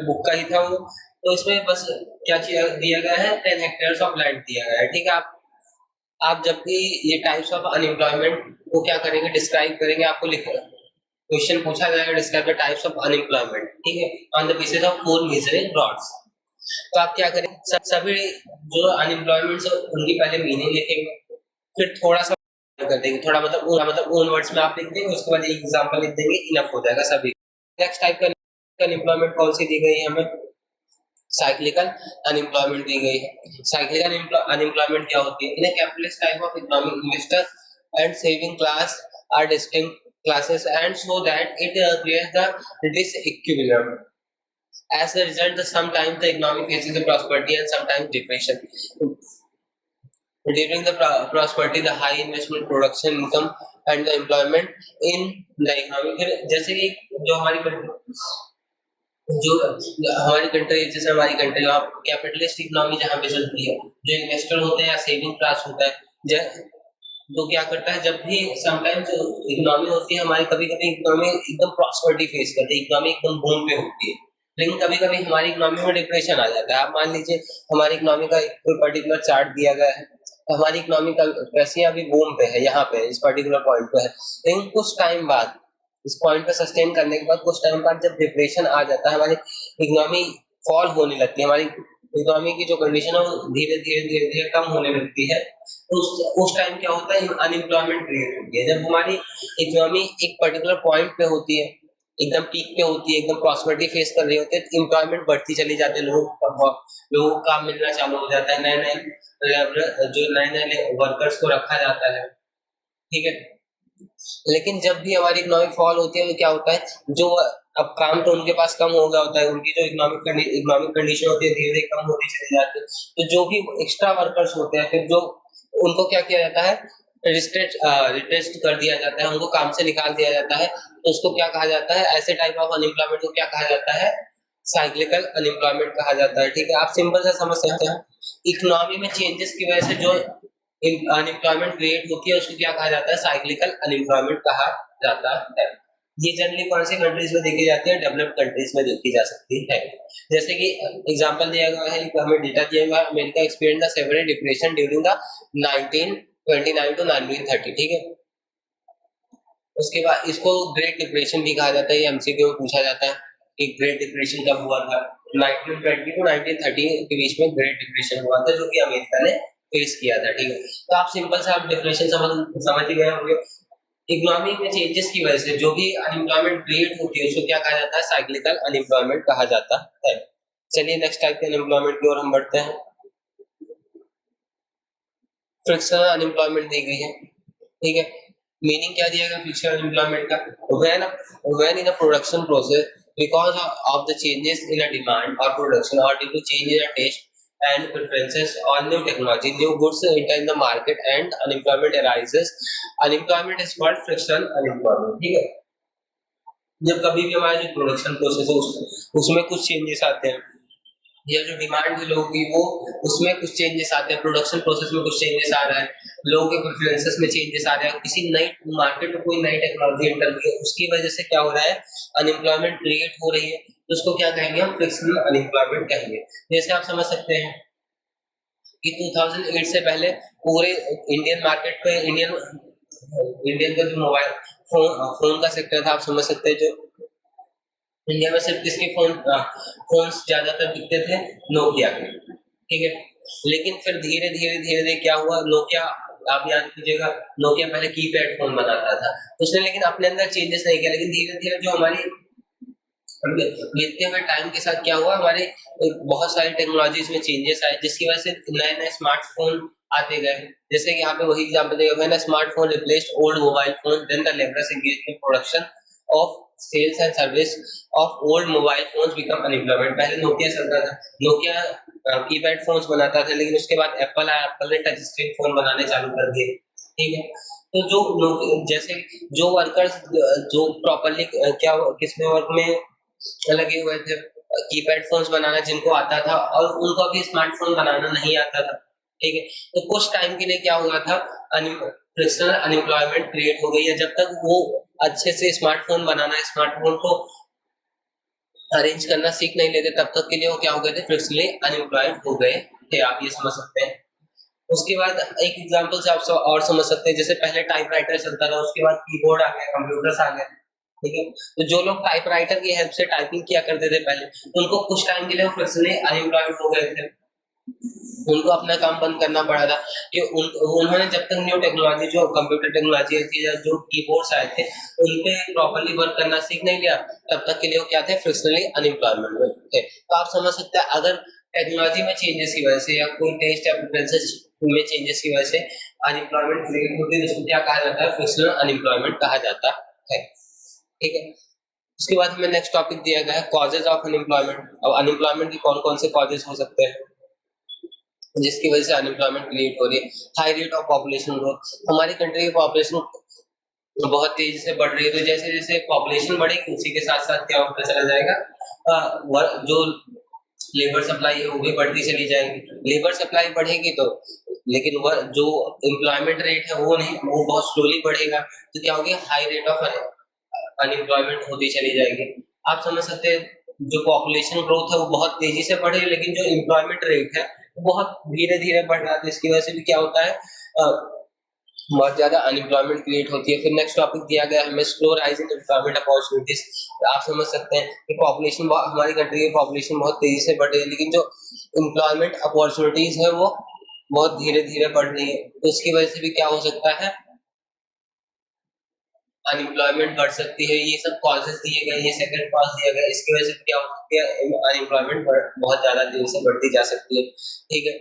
बुक का ही था वो। तो इसमें बस क्या दिया गया है, 10 हेक्टेयर्स ऑफ लैंड दिया गया है, ठीक है। आप जब भी ये टाइप्स ऑफ अनएम्प्लॉयमेंट को क्या करेंगे, डिस्क्राइब करेंगे, आपको क्वेश्चन पूछा जाएगा, describe the types of unemployment, ठीक है, on the basis of 4 measuring rods. तो आप क्या करें, सभी जो अनएम्प्लॉयमेंट है उनकी पहले मीनिंग लिखेंगे, फिर थोड़ा सा कर देंगे, थोड़ा मतलब ओन वर्ड्स में आप लिख देंगे, उसके बाद एक एग्जांपल लिख देंगे, इनफ हो जाएगा सभी। नेक्स्ट टाइप का अनएम्प्लॉयमेंट कौन सी दी गई है हमें, साइक्लिकल अनएम्प्लॉयमेंट दी गई है। साइक्लिकल अनएम्प्लॉयमेंट क्या होती है, in capitalist type of economic investor and saving class are distinct classes, and so that it creates the disequilibrium. As a result, sometimes the economy faces a prosperity and sometimes depression. During the prosperity, the high investment, production, income, and the employment in the economy. फिर जैसे कि जो हमारी कंट्री जैसे हमारी कंट्री कैपिटलिस्ट इकोनॉमी जहाँ पे चलती है, जो इन्वेस्टर होते हैं या सेविंग क्लास होता है, तो क्या करता है, जब भी समटाइम्स इकोनॉमी होती है हमारी, कभी कभी इकोनॉमी एकदम प्रॉस्पेरिटी फेस करती है, इकोनॉमी एकदम बूम पे होती है, लेकिन कभी कभी हमारी इकोनॉमी में डिप्रेशन आ जाता है। आप मान लीजिए हमारी इकोनॉमी का कोई पर्टिकुलर चार्ट दिया गया है, तो हमारी इकोनॉमी का कैसे अभी बूम पे है, यहाँ पे इस पर्टिकुलर पॉइंट पे है, लेकिन कुछ टाइम बाद इस पॉइंट पे सस्टेन करने के बाद कुछ टाइम बाद जब डिप्रेशन आ जाता है, हमारी इकोनॉमी फॉल होने लगती है, हमारी इकोनॉमी की जो कंडीशन है वो धीरे धीरे कम होने लगती है। तो उस टाइम क्या होता है, अनएम्प्लॉयमेंट क्रिएट होती है। जब हमारी इकोनॉमी एक पर्टिकुलर पॉइंट पे होती है, एकदम पीक पे होती है, एकदम प्रॉस्पेरिटी फेस कर रही होती है, तो एम्प्लॉयमेंट बढ़ती चली जाती है, लोगों को काम मिलना चालू हो जाता है, नए वर्कर्स को रखा जाता है, ठीक है। लेकिन जब भी हमारी इकोनॉमिक फॉल होती है तो क्या होता है, जो अब काम तो उनके पास कम हो गया होता है, उनकी जो इकोनॉमिक कंडीशन होती है धीरे धीरे कम होती चली जाती है, तो जो भी एक्स्ट्रा वर्कर्स होते हैं फिर जो उनको क्या किया जाता है, रिटेस्ट कर दिया जाता है, उनको काम से निकाल दिया जाता है, तो उसको क्या कहा जाता है, ऐसे टाइप ऑफ अनएम्प्लॉयमेंट को क्या कहा जाता है, साइक्लिकल अनएम्प्लॉयमेंट कहा जाता है, ठीक है। आप सिंपल सा समझ सकते हैं, इकोनॉमी में चेंजेस की वजह से जो अनएम्प्लॉयमेंट क्रिएट होती है उसको क्या कहा जाता है, साइक्लिकल अनएम्प्लॉयमेंट कहा जाता है। ये जनरली कौन सी कंट्रीज में देखी जाती है, डेवलप्ड कंट्रीज में देखी जा सकती है। जैसे कि एग्जांपल दिया गया है, हमें डेटा दिया हुआ है, America experience the several depression during the 1929 to 1930, ठीक है। उसके बाद इसको ग्रेट डिप्रेशन भी कहा जाता है, ये एमसीक्यू में पूछा जाता है कि ग्रेट डिप्रेशन कब हुआ था, 1920 टू 1930 के बीच में ग्रेट डिप्रेशन हुआ था, जो कि अमेरिका ने फेस किया था, ठीक है। तो आप सिंपल सा आप डिप्रेशन समझ गए होंगे। इकोनॉमी में चेंजेस की वजह से जो भी अनएम्प्लॉयमेंट क्रिएट होती है उसको क्या कहा जाता है, साइक्लिकल अनएम्प्लॉयमेंट कहा जाता है। चलिए नेक्स्ट टाइप के अनएम्प्लॉयमेंट की ओर हम बढ़ते हैं। फ्रिक्शनल अनएम्प्लॉयमेंट दी गई है, ठीक है। मीनिंग क्या दिया गया फ्रिक्शनल अनएम्प्लॉयमेंट का? When in a production process because of the changes in a demand or production or due to change in a taste and preferences or new technology, new goods enter in the market and unemployment arises. Unemployment is called frictional unemployment, ठीक है। जब कभी भी हमारा जो प्रोडक्शन प्रोसेस है उसमें कुछ चेंजेस आते हैं, या जो डिमांड है लोगों की वो उसमें कुछ चेंजेस आते हैं, प्रोडक्शन प्रोसेस में कुछ चेंजेस आ रहा है, लोगों के प्रेफरेंसेस में चेंजेस आ रहे हैं, किसी नई मार्केट में कोई नई टेक्नोलॉजी एंटर हुई है, उसकी वजह से क्या हो रहा है, अनएम्प्लॉयमेंट क्रिएट हो रही है, तो उसको क्या कहेंगे हम, फ्रिक्शनल अनएम्प्लॉयमेंट कहेंगे। जैसे आप समझ सकते हैं कि 2008 से पहले पूरे इंडियन मार्केट पे इंडियन का जो मोबाइल फोन का सेक्टर था, आप समझ सकते हैं, जो इंडिया में सिर्फ किसके फोन ज्यादातर बिकते थे, नोकिया के, ठीक है। लेकिन फिर धीरे धीरे क्या हुआ, नोकिया, आप याद कीजिएगा, नोकिया पहले कीपैड फोन बनाता था, उसने लेकिन अपने अंदर चेंजेस नहीं किया, लेकिन धीरे धीरे जो हमारी बीतते हुए टाइम के साथ क्या हुआ, हमारे बहुत सारी टेक्नोलॉजीज में चेंजेस आए, जिसकी वजह से नए नए स्मार्टफोन आते गए। जैसे कि यहाँ पे वही एग्जांपल दिया गया है, smartphone replaced old mobile phone, then the labourers engaged in production of sales and service of old mobile phones become unemployment. पहले नोकिया चलता था, नोकिया कीपैड फोन्स बनाता था, लेकिन उसके बाद एप्पल आया, एप्पल ने टच स्क्रीन फोन बनाने चालू कर दिए, ठीक है। तो जैसे जो वर्कर्स जो प्रॉपरली क्या किसमें वर्क में लगे हुए थे, कीपैड फोन्स बनाना जिनको आता था, और उनको अभी स्मार्टफोन बनाना नहीं आता था, ठीक है। तो कुछ टाइम के लिए क्या हुआ था, फ्रिक्शनल अनएम्प्लॉयमेंट क्रिएट हो गई है। जब तक वो अच्छे से स्मार्टफोन बनाना, स्मार्टफोन को अरेंज करना सीख नहीं लेते, तब तक के लिए वो क्या हो गए थे, फ्रिक्शनली अनएम्प्लॉयड हो गए थे, आप ये समझ सकते हैं। उसके बाद एक एग्जांपल से आप और समझ सकते हैं, जैसे पहले टाइपराइटर चलता था, उसके बाद कीबोर्ड आ गया, कंप्यूटर्स आ गए, ठीक है। तो जो लोग टाइपराइटर की हेल्प से टाइपिंग किया करते थे पहले, तो उनको कुछ टाइम के लिए फ्रिक्शनली अनएम्प्लॉयड हो गए थे, उनको अपना काम बंद करना पड़ा था कि उन्होंने जब तक न्यू टेक्नोलॉजी, जो कंप्यूटर टेक्नोलॉजी थी या जो कीबोर्ड्स आए थे, उन पे प्रॉपर्ली वर्क करना सीख नहीं लिया, तब तक के लिए वो क्या थे, फ्रिक्शनली अनएम्प्लॉयमेंट में थे। तो आप समझ सकते हैं, अगर टेक्नोलॉजी में चेंजेस की वजह से या कोई टेस्ट या प्रेफरेंसेस में चेंजेस की वजह से अनएम्प्लॉयमेंट क्रिएट होती है, तो उसको क्या कहा जाता है, फ्रिक्शनल अनएम्प्लॉयमेंट कहा जाता है, ठीक है। उसके बाद हमें नेक्स्ट टॉपिक दिया गया है, कॉजेज ऑफ अनएम्प्लॉयमेंट। अब अनएम्प्लॉयमेंट के कौन कौन से कॉजेज हो सकते हैं जिसकी वजह से अनएम्प्लॉयमेंट क्रिएट हो रही है? High rate of population growth, हमारी कंट्री की पॉपुलेशन बहुत तेजी से बढ़ रही है, तो जैसे जैसे पॉपुलेशन बढ़ेगी उसी के साथ साथ क्या होता चला जाएगा, जो लेबर सप्लाई है वो भी बढ़ती चली जाएगी। लेबर सप्लाई बढ़ेगी तो, लेकिन वह जो एम्प्लॉयमेंट रेट है वो नहीं, वो बहुत स्लोली बढ़ेगा, तो क्या होगी, हाई रेट ऑफ अनएम्प्लॉयमेंट होती चली जाएगी। आप समझ सकते हैं, जो पॉपुलेशन ग्रोथ है वो बहुत तेजी से बढ़ रही है, लेकिन जो एम्प्लॉयमेंट रेट है वो बहुत धीरे धीरे बढ़ रहा है, तो इसकी वजह से भी क्या होता है, बहुत ज्यादा अनएम्प्लॉयमेंट क्रिएट होती है। फिर नेक्स्ट टॉपिक दिया गया है हमें, slow rise in employment opportunities. आप समझ सकते हैं कि पॉपुलेशन, हमारी कंट्री की पॉपुलेशन बहुत तेजी से बढ़ रही है, लेकिन जो एम्प्लॉयमेंट अपॉर्चुनिटीज है वो बहुत धीरे धीरे बढ़ रही है, तो उसकी वजह से भी क्या हो सकता है, अनएम्प्लॉयमेंट बढ़ सकती है। ये सब कॉजेज दिए गए, ये सेकंड कॉज दिया गया, इसकी वजह से क्या हो सकती है, अनएम्प्लॉयमेंट बहुत ज्यादा तेजी से बढ़ती जा सकती है, ठीक है।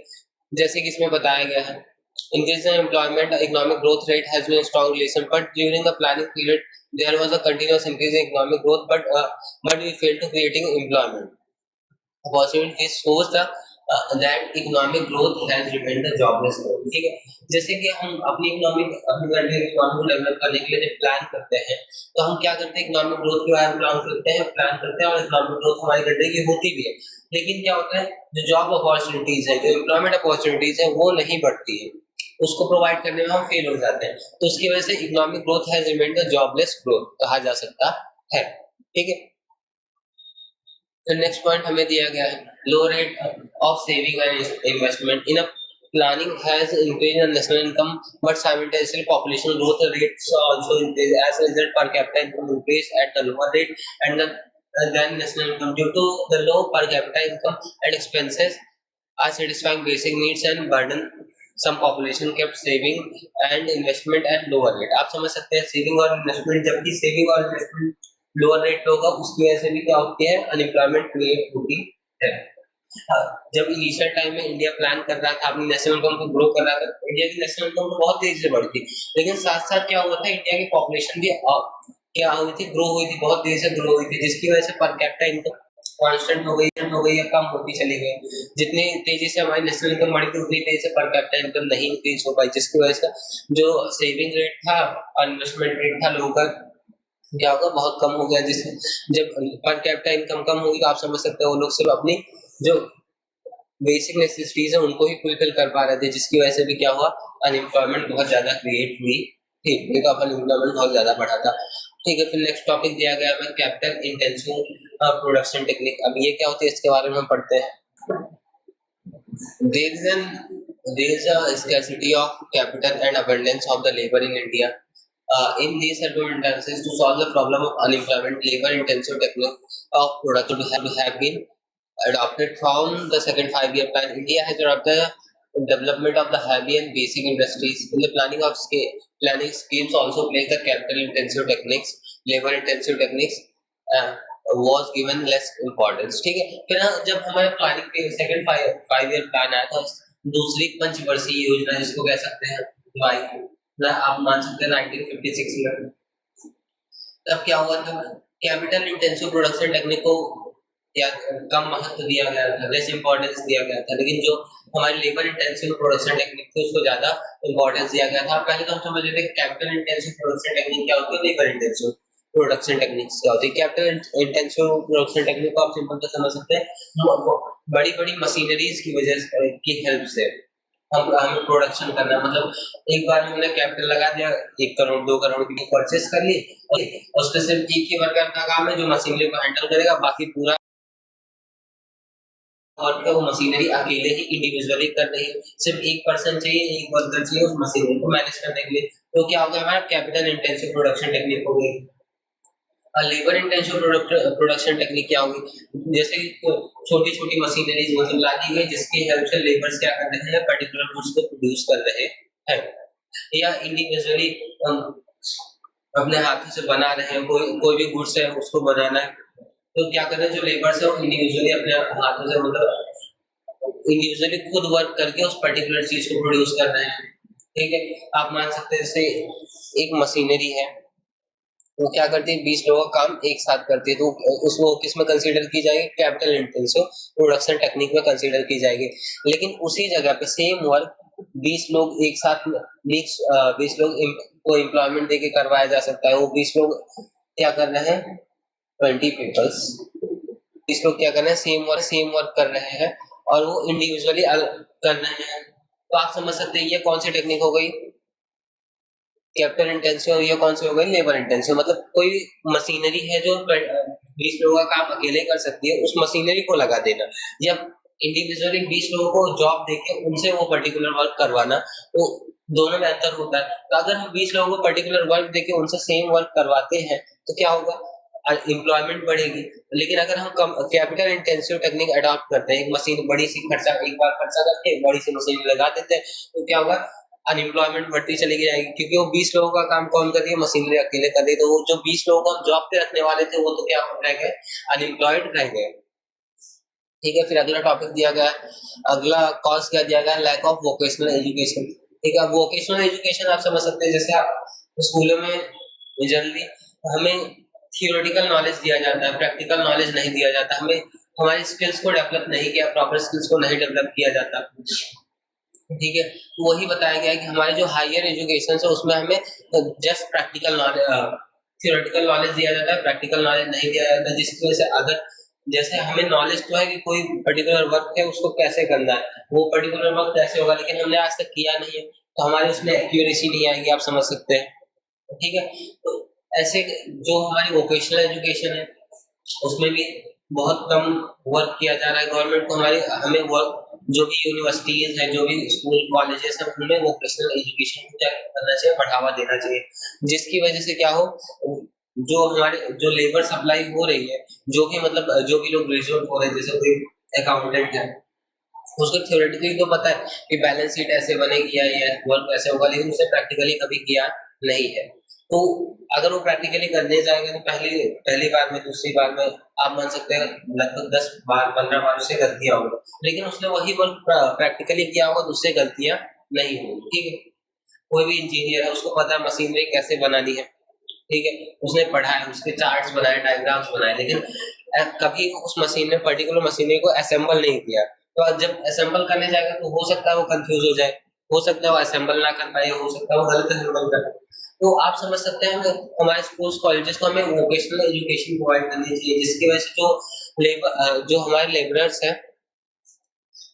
जैसे कि इसमें बताया गया है, increase in employment, economic growth rate has been a strong relation, but during the planning period there was a continuous increase in economic growth, but we failed to creating employment opportunities shows the that economic growth has remained the jobless growth, ठीक है। जैसे कि हम अपनी कंट्री की इकोनॉमी को डेवलप करने के लिए जब प्लान करते हैं, तो हम क्या करते हैं, इकोनॉमिक ग्रोथ के बारे में प्लान करते हैं और इकोनॉमिक ग्रोथ हमारी कंट्री की होती भी है, लेकिन क्या होता है, जो जॉब अपॉर्चुनिटीज है, जो एम्प्लॉयमेंट अपॉर्चुनिटीज है वो नहीं बढ़ती है, उसको प्रोवाइड करने में हम फेल हो जाते हैं, तो उसकी वजह से economic growth has remained the jobless growth कहा जा सकता है, ठीक है। तो नेक्स्ट पॉइंट हमें दिया गया है, low rate of saving and investment in a planning has increased the national income, but simultaneously population growth rates also increase. As a result, per capita income increase at the lower rate and than national income. Due to the low per capita income and expenses are satisfying basic needs and burden some population kept saving and investment at lower rate. आप समझ सकते हैं, सेविंग और इन्वेस्टमेंट, जबकि सेविंग और इन्वेस्टमेंट लोअर रेट होगा, उसकी वजह से भी क्या होती है, अनएम्प्लॉयमेंट क्रिएट होती है, हाँ, जब इनिशियल टाइम में इंडिया प्लान कर रहा था, अपनी नेशनल इनकम को ग्रो कर रहा था, इंडिया की नेशनल इनकम तो बहुत तेजी से बढ़ी थी, लेकिन साथ साथ क्या हुआ था, इंडिया की पॉपुलेशन भी क्या हुई थी, ग्रो हुई थी, बहुत तेजी से ग्रो हुई थी, जिसकी वजह से पर कैपिटा इनकम कांस्टेंट हो गई या कम होती चली गई। जितनी तेजी से हमारी नेशनल इनकम बढ़ी थी, उतनी तेजी से पर कैपिटा इनकम नहीं इंक्रीज हो पाई, जिसकी वजह से जो सेविंग रेट था और इन्वेस्टमेंट रेट था लोगों का क्या होगा, बहुत कम हो गया। जिससे जब पर कैपिटा इनकम कम होगी तो आप समझ सकते हो वो लोग सिर्फ अपनी जो बेसिक नेसेसिटीज है उनको ही फुलफिल कर पा रहे थे, जिसकी वजह से भी क्या हुआ, अनएम्प्लॉयमेंट बहुत ज्यादा क्रिएट हुई थी। ये तो अनएम्प्लॉयमेंट बहुत ज्यादा बढ़ा था। ठीक है, फिर नेक्स्ट टॉपिक दिया गया हमें कैपिटल इंटेंसिव प्रोडक्शन टेक्निक। अब ये क्या होती है इसके बारे में हम पढ़ते हैं। There is an there is a scarcity of capital and abundance of the labor in India. In these circumstances, to solve the problem of unemployment, labor-intensive technique of production have been adopted from the second five-year plan. India has adopted the development of the heavy and basic industries. In the planning schemes also place the capital-intensive techniques, labor-intensive techniques. Was given less importance. ठीक है, फिर जब हमारे प्लानिंग के सेकंड फाइव ईयर प्लान आया था, दूसरी पंचवर्षीय योजना जिसको कह सकते हैं वाई, ना आप मान सकते हैं 1956 में, तब क्या हुआ था, कैपिटल इंटेंसिव प्रोडक्शन टेक्निक को या कम महत्व दिया गया था, लेस इंपॉर्टेंस दिया गया था, लेकिन जो हमारी लेबर इंटेंसिव प्रोडक्शन टेक्निक थी उसको ज्यादा इंपॉर्टेंस दिया गया था। पहले तो हम समझ रहे थे कैपिटल इंटेंसिव प्रोडक्शन टेक्निक क्या होती है, लेबर इंटेंसिव प्रोडक्शन टेक्निक्स क्या होती है। कैपिटल इंटेंसिव प्रोडक्शन टेक्निक को आप सिंपल तो समझ सकते हैं, बड़ी बड़ी मशीनरीज की वजह से की हेल्प से हमें प्रोडक्शन करना, मतलब एक बार में हमने कैपिटल लगा दिया, 1 करोड़ 2 करोड़ की परचेस कर ली, और उसमें सिर्फ एक ही वर्कर का काम है जो मशीनरी को हैंडल करेगा, बाकी पूरा वर्क है वो मशीनरी अकेले ही इंडिविजुअली कर रही है, सिर्फ एक पर्सन चाहिए, एक वर्कर चाहिए उस मशीनरी को मैनेज करने के लिए। तो क्या होगा, हमारा कैपिटल इंटेंसिव प्रोडक्शन टेक्निक हो गई। लेबर इंटेंसिव प्रोडक्शन टेक्निक क्या होगी, जैसे कि छोटी छोटी मशीनरीज मतलब ला दी गई जिसकी हेल्प से लेबर्स क्या कर रहे हैं, पर्टिकुलर गुड्स को प्रोड्यूस कर रहे हैं, या इंडिविजुअली अपने हाथों से बना रहे हैं, कोई भी गुड्स है उसको बनाना है, तो क्या कर रहे हैं जो लेबर्स है वो इंडिविजुअली अपने हाथों से मतलब इंडिविजुअली खुद वर्क करके उस पर्टिकुलर चीज को प्रोड्यूस कर रहे हैं। ठीक है, आप मान सकते हैं जैसे एक मशीनरी है वो क्या करती है, 20 लोगों का काम एक साथ करती है, तो उसको किस में कंसीडर की जाएगी, कैपिटल इंटेंसिव प्रोडक्शन टेक्निक में कंसीडर की जाएगी। लेकिन उसी जगह पे सेम वर्क 20 लोग एक साथ 20 लोग को एम्प्लॉयमेंट देके करवाया जा सकता है। वो 20 लोग क्या कर रहे हैं, 20 पीपल्स 20 लोग क्या कर रहे हैं, सेम वर्क कर रहे हैं और वो इंडिविजुअली कर रहे हैं। तो आप समझ सकते हैं ये कौन सी टेक्निक हो गई, कैपिटल इंटेंसिव, ये कौन सी हो गई, लेबर इंटेंसिव। मतलब कोई मशीनरी है जो 20 लोगों का काम अकेले कर सकती है, उस मशीनरी को लगा देना, या इंडिविजुअली 20 लोगों को जॉब देके उनसे वो पर्टिकुलर वर्क करवाना, तो दोनों में अंतर होता है। तो अगर हम 20 लोगों को पर्टिकुलर वर्क देके उनसे सेम वर्क करवाते हैं तो क्या होगा, एम्प्लॉयमेंट बढ़ेगी। लेकिन अगर हम कम कैपिटल इंटेंसिव टेक्निक अडॉप्ट करते हैं, एक मशीन बड़ी सी खर्चा एक बार खर्चा करके बड़ी सी मशीन लगा देते हैं, तो क्या होगा, अनएम्प्लॉयमेंट बढ़ती चली जाएगी, क्योंकि वो 20 लोगों का काम कौन कर रही है, मशीनरी अकेले कर रही है। तो वो जो 20 लोगों को हम जॉब पे रखने वाले थे वो तो क्या रह गए, अनएम्प्लॉयड रह गए। ठीक है, फिर अगला टॉपिक दिया गया, अगला कॉज क्या दिया गया, लैक ऑफ वोकेशनल एजुकेशन। ठीक है, वोकेशनल एजुकेशन आप समझ सकते हैं, जैसे आप स्कूलों में जनरली हमें थियोरेटिकल नॉलेज दिया जाता है, प्रैक्टिकल नॉलेज नहीं दिया जाता, हमें हमारी स्किल्स को डेवलप नहीं किया, प्रॉपर स्किल्स को नहीं डेवलप किया जाता। ठीक है, तो वही बताया गया है कि हमारे जो हायर एजुकेशन है उसमें हमें just practical knowledge theoretical knowledge दिया जाता है, प्रैक्टिकल नॉलेज नहीं दिया जाता, जिसकी वजह से अगर जैसे हमें नॉलेज तो है कि कोई पर्टिकुलर वर्क है उसको कैसे करना है, वो पर्टिकुलर वर्क कैसे होगा, लेकिन हमने आज तक किया नहीं है तो हमारे उसमें एक्यूरेसी नहीं आएगी, आप समझ सकते हैं। ठीक है, तो ऐसे जो हमारी वोकेशनल एजुकेशन है उसमें भी बहुत कम वर्क किया जा रहा है। गवर्नमेंट को हमें वर्क जो भी यूनिवर्सिटीज है, जो भी स्कूल कॉलेजेस है, उनमें वोकेशनल एजुकेशन को क्या करना चाहिए, बढ़ावा देना चाहिए, जिसकी वजह से क्या हो, जो हमारे जो लेबर सप्लाई हो रही है, जो भी मतलब जो भी लोग ग्रेजुएट हो रहे हैं, जैसे कोई अकाउंटेंट है उसको थ्योरेटिकली तो पता है कि बैलेंस शीट ऐसे बनेगी या ये वर्क ऐसे होगा, लेकिन उसे प्रैक्टिकली कभी किया नहीं है। तो अगर वो प्रैक्टिकली करने जाएगा तो पहली पहली बार में, दूसरी बार में आप मान सकते हैं लगभग 10 बार 15 बार उससे गलतियां होंगी, लेकिन उसने वही वर्क प्रैक्टिकली किया होगा तो उससे गलतियां नहीं होंगी। ठीक है, कोई भी इंजीनियर है उसको पता है मशीनरी कैसे बनानी है, ठीक है, उसने पढ़ा है, उसके चार्ट्स बनाए, डायग्राम्स बनाए, लेकिन कभी उस मशीन ने पर्टिकुलर मशीनरी को असेंबल नहीं किया। तो आज जब असेंबल करने जाएगा तो हो सकता है वो कंफ्यूज हो जाए, हो सकता है वो असेंबल ना कर पाए, हो सकता है वो गलत असेंबल कर पाए। तो आप समझ सकते हैं हमारे स्कूल्स कॉलेजेस को हमें वोकेशनल एजुकेशन प्रोवाइड करनी चाहिए, जिसकी वजह से जो हमारे लेबरर्स हैं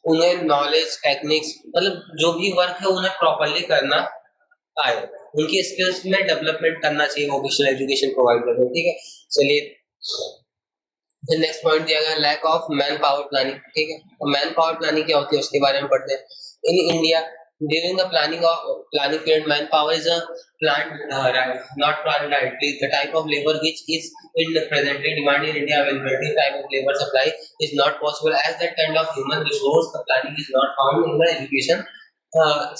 उन्हें नॉलेज, टेक्निक्स, मतलब जो भी वर्क है उन्हें प्रॉपर्ली करना आए, उनकी स्किल्स में डेवलपमेंट करना चाहिए वोकेशनल एजुकेशन प्रोवाइड करके। ठीक है, चलिए फिर नेक्स्ट पॉइंट दिया गया lack of man power planning. ठीक है, तो मैन पावर प्लानिंग क्या होती है उसके बारे में पढ़ते हैं। In India during the planning period manpower is a planned not planned rightly. The type of labor which is in presently demand in India availability type of labor supply is not possible as that kind of human resource the planning is not found in the education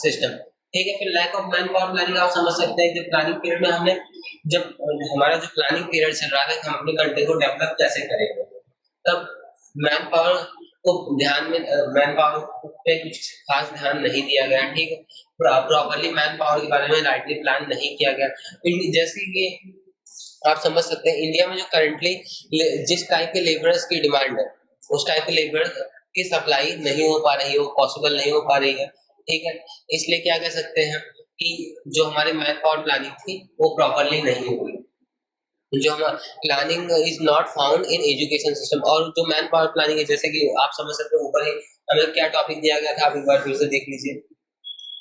system. ठीक है, फिर lack of man power planning आप समझ सकते हैं कि प्लानिंग पीरियड में हमने जब हमारा जो प्लानिंग पीरियड चल रहा है कि हम अपनी कंट्री को डेवलप कैसे करेंगे, तब मैन पावर को ध्यान में मैन पावर पे कुछ खास ध्यान नहीं दिया गया। ठीक है, प्रॉपरली मैन पावर के बारे में राइटली प्लान नहीं किया गया। जैसे कि आप समझ सकते हैं इंडिया में जो करंटली जिस टाइप के लेबरर्स की डिमांड है उस टाइप के लेबर की सप्लाई नहीं हो पा रही है, वो पॉसिबल नहीं हो पा रही है। ठीक है, इसलिए क्या कह सकते हैं कि जो हमारे मैन पावर प्लानिंग थी वो प्रॉपरली नहीं हुई, जो हम planning is not found in education system. और जो मैन पावर प्लानिंग है जैसे कि आप समझ सकते हो ऊपर ही हमें क्या टॉपिक दिया गया था, आप एक बार फिर से देख लीजिए।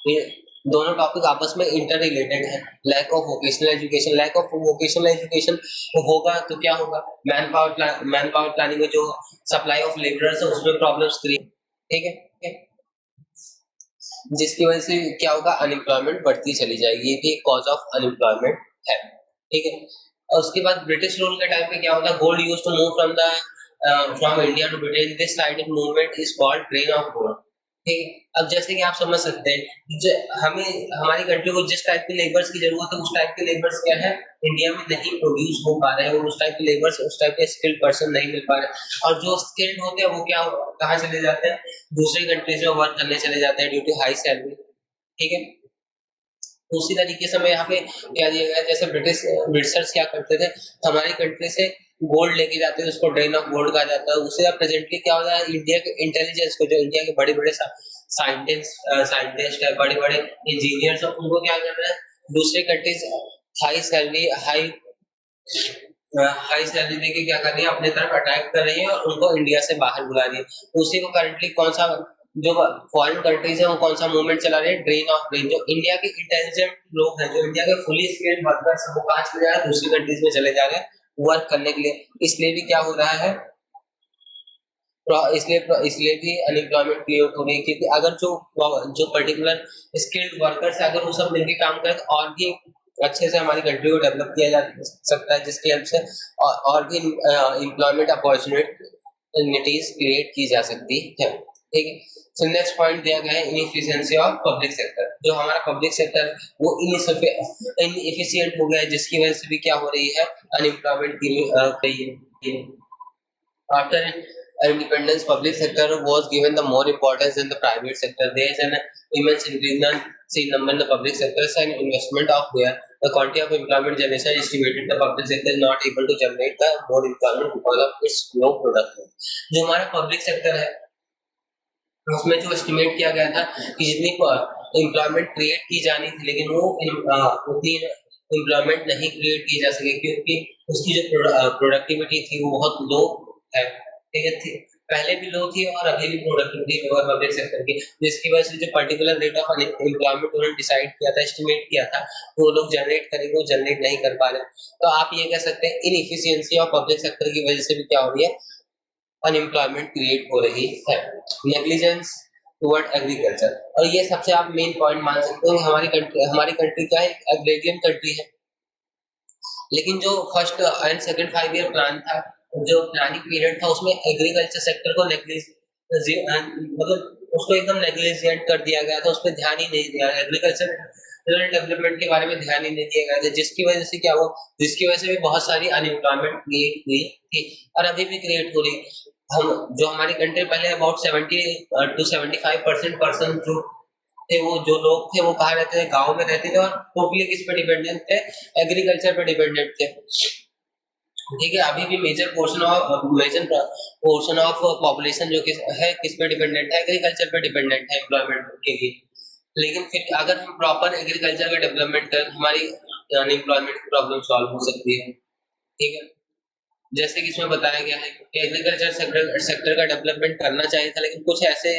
ये दोनों टॉपिक आपस में इंटर रिलेटेड है। Lack of vocational education, lack of vocational education होगा तो क्या होगा, मैन पावर प्लानिंग में जो सप्लाई ऑफ लेबरर्स है उसमें प्रॉब्लम्स क्रिएट। ठीक है, जिसकी वजह से क्या होगा, अनएम्प्लॉयमेंट बढ़ती चली जाएगी, ये भी एक कॉज ऑफ अनएम्प्लॉयमेंट है। ठीक है, और उसके बाद ब्रिटिश रूल के टाइम पे क्या होता है, gold used to move from India to Britain, this side movement is called train of gold. ठीक है, अब जैसे कि आप समझ सकते हैं हमें हमारी कंट्री को जिस टाइप के लेबर्स की जरूरत है उस टाइप के लेबर्स क्या है इंडिया में नहीं प्रोड्यूस हो पा रहे हैं, और उस टाइप के लेबर्स, उस टाइप के स्किल्ड पर्सन नहीं मिल पा रहे, और जो स्किल्ड होते हैं वो क्या कहाँ चले जाते हैं, दूसरी कंट्रीज में वर्क करने चले जाते हैं ड्यू टू हाई सैलरी। ठीक है, उसी तरीके से मैं यहाँ पे क्या दिया गया, जैसे ब्रिटिशर्स क्या करते थे, हमारी कंट्री से गोल्ड लेके जाते थे, उसको ड्रेन ऑफ गोल्ड कहा जाता है। उससे अब प्रेजेंटली क्या हो रहा है, इंडिया के इंटेलिजेंस को, जो इंडिया के बड़े बड़े साइंटिस्ट है, बड़े बड़े इंजीनियर्स है, उनको क्या कर रहे हैं, दूसरी countries high salary high salary देके क्या कर रही है, अपने तरफ अटैक कर रही है और उनको इंडिया से बाहर बुला रही है। उसी को करंटली कौन सा, जो फॉरेन कंट्रीज है वो कौन सा मूवमेंट चला रहे हैं, ड्रेन ऑफ ब्रेन। जो इंडिया के इंटेलिजेंट लोग हैं, जो इंडिया के फुली स्किल्ड वर्कर्स हैं, वो कहाँ चले जा रहे हैं, दूसरी कंट्रीज में चले जा रहे हैं वर्क करने के लिए। इसलिए भी क्या हो रहा है, इसलिए भी अनएम्प्लॉयमेंट क्रिएट हो गई, क्योंकि अगर जो पर्टिकुलर स्किल्ड वर्कर्स है अगर वो सब मिलकर काम करें तो और भी अच्छे से हमारी कंट्री को डेवलप किया जा सकता है, जिसकी हेल्प से और भी एम्प्लॉयमेंट अपॉर्चुनिटीज क्रिएट की जा सकती है। ठीक है, सो नेक्स्ट पॉइंट दिया गया है इनएफिशिएंसी ऑफ पब्लिक सेक्टर। जो हमारा पब्लिक सेक्टर वो इनएफिशिएंट हो गया है, जिसकी वजह से भी क्या हो रही है, अनएम्प्लॉयमेंट की After independence, public sector was given the more importance than the private sector. There is an immense increase in number in the public sector and investment of there. The quantity of employment generation is estimated. The public sector is not able to generate the more employment because of its low production. जो हमारा public sector है उसमें जो एस्टिमेट किया गया था कि जितनी एम्प्लॉयमेंट क्रिएट की जानी थी, लेकिन वो उतनी एम्प्लॉयमेंट नहीं क्रिएट की जा सके क्योंकि उसकी जो प्रोडक्टिविटी थी वो बहुत लो है। ठीक है, पहले भी लो थी और अभी भी प्रोडक्टिविटी लो है पब्लिक सेक्टर की, जिसकी वजह से जो पर्टिकुलर रेट ऑफ एम्प्लॉयमेंट उन्होंने डिसाइड किया था, एस्टिमेट किया था, वो लोग जनरेट करेंगे, वो जनरेट नहीं कर पा रहे। तो आप ये कह सकते हैं इनएफिशिएंसी ऑफ पब्लिक सेक्टर की वजह से भी क्या हो रही है, अनएम्प्लॉयमेंट क्रिएट हो रही है। नेग्लिजेंस टुवर्ड एग्रीकल्चर, और ये सबसे आप मेन पॉइंट मान सकते हो। हमारी कंट्री क्या है, एग्रेरियन कंट्री है, लेकिन जो first and second 5 year plan था, जो प्लानिंग पीरियड था, उसमें एग्रीकल्चर सेक्टर को मतलब उसको एकदम नेग्लिजेंट कर दिया गया था, उस पर ध्यान ही नहीं दिया। एग्रीकल्चर रूरल डेवलपमेंट के बारे में ध्यान ही नहीं दिया गया था, जिसकी वजह से क्या हुआ, जिसकी वजह से भी बहुत सारी अनएम्प्लॉयमेंट क्रिएट हुई थी और अभी भी क्रिएट हो रही। हम जो हमारी कंट्री पहले अबाउट 70 to 75% पर्सन जो थे, वो जो लोग थे वो कहाँ रहते थे, गाँव में रहते थे और टोटली किस पे डिपेंडेंट थे, एग्रीकल्चर पे डिपेंडेंट थे। ठीक है, अभी भी मेजर पोर्शन ऑफ पॉपुलेशन जो है किस पे डिपेंडेंट है, एग्रीकल्चर पे डिपेंडेंट है एम्प्लॉयमेंट के लिए। लेकिन फिर अगर हम प्रॉपर एग्रीकल्चर का डेवलपमेंट करें, हमारी अनएम्प्लॉयमेंट की प्रॉब्लम सॉल्व हो सकती है। ठीक है, जैसे कि इसमें बताया गया है कि एग्रीकल्चर सेक्टर का डेवलपमेंट करना चाहिए था, लेकिन कुछ ऐसे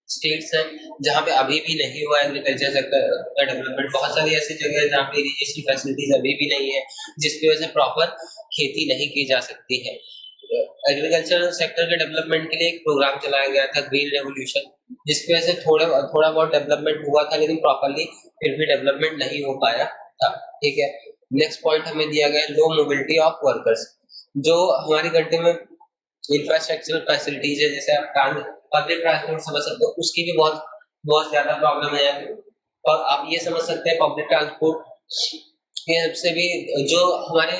स्टेट्स हैं जहाँ पे अभी भी नहीं हुआ एग्रीकल्चर सेक्टर का डेवलपमेंट। बहुत सारी ऐसी जगह है जहाँ पे इरिगेशन फैसिलिटीज अभी भी नहीं है, जिसकी वजह से प्रॉपर खेती नहीं की जा सकती है। एग्रीकल्चर सेक्टर के डेवलपमेंट के लिए एक प्रोग्राम चलाया गया था, ग्रीन रेवोल्यूशन, जिसकी वजह से थोड़ा बहुत डेवलपमेंट हुआ था, लेकिन प्रॉपरली फिर भी डेवलपमेंट नहीं हो पाया था। ठीक है, नेक्स्ट पॉइंट हमें दिया गया है लो मोबिलिटी ऑफ वर्कर्स। जो हमारी कंट्री में इंफ्रास्ट्रक्चरल फैसिलिटीज है, जैसे आप पब्लिक ट्रांसपोर्ट समझ सकते हो, उसकी भी बहुत बहुत ज्यादा प्रॉब्लम है। और आप ये समझ सकते हैं पब्लिक ट्रांसपोर्ट के सबसे भी जो हमारे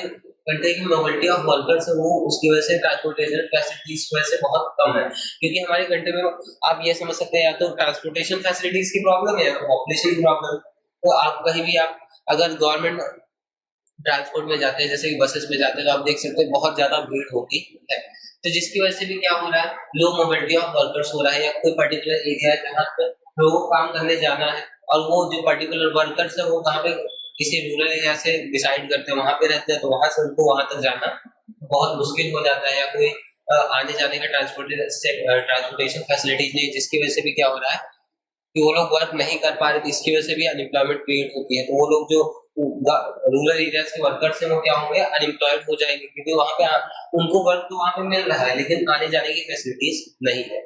कंट्री की मोबिलिटी ऑफ वर्कर्स है, वो उसकी वजह से ट्रांसपोर्टेशन फैसिलिटीज की वजह से बहुत कम है। क्योंकि हमारी कंट्री में आप ये समझ सकते हैं या तो ट्रांसपोर्टेशन फैसिलिटीज की प्रॉब्लम है या तो पॉपुलेशन की प्रॉब्लम। तो आप कहीं भी आप अगर गवर्नमेंट ट्रांसपोर्ट में जाते हैं, जैसे कि बसेस में जाते हैं, तो आप देख सकते हैं बहुत ज्यादा भीड़ होती है। तो जिसकी वजह से भी क्या हो रहा है, लो मोबिलिटी ऑफ वर्कर्स हो रहा है, या कोई पर्टिकुलर एरिया है जहाँ पे लोगों को काम करने जाना है, और वो जो पर्टिकुलर वर्कर्स है वो कहाँ पे किसी रूरल एरिया से डिसाइड करते हैं, वहां पे रहते हैं, तो वहां से उनको वहां तक जाना बहुत मुश्किल हो जाता है, या कोई आने जाने का ट्रांसपोर्टेशन फैसिलिटीज नहीं, जिसकी वजह से भी क्या हो रहा है कि वो लोग वर्क नहीं कर पा रहे, तो इसकी वजह से भी अनएम्प्लॉयमेंट क्रिएट होती है। तो वो लोग जो रूरल एरियाज के वर्कर्स हैं वो क्या होंगे, अनएम्प्लॉयड हो जाएंगे, क्योंकि वहां पे उनको वर्क तो वहां पे मिल रहा है, लेकिन आने जाने की फैसिलिटीज नहीं है।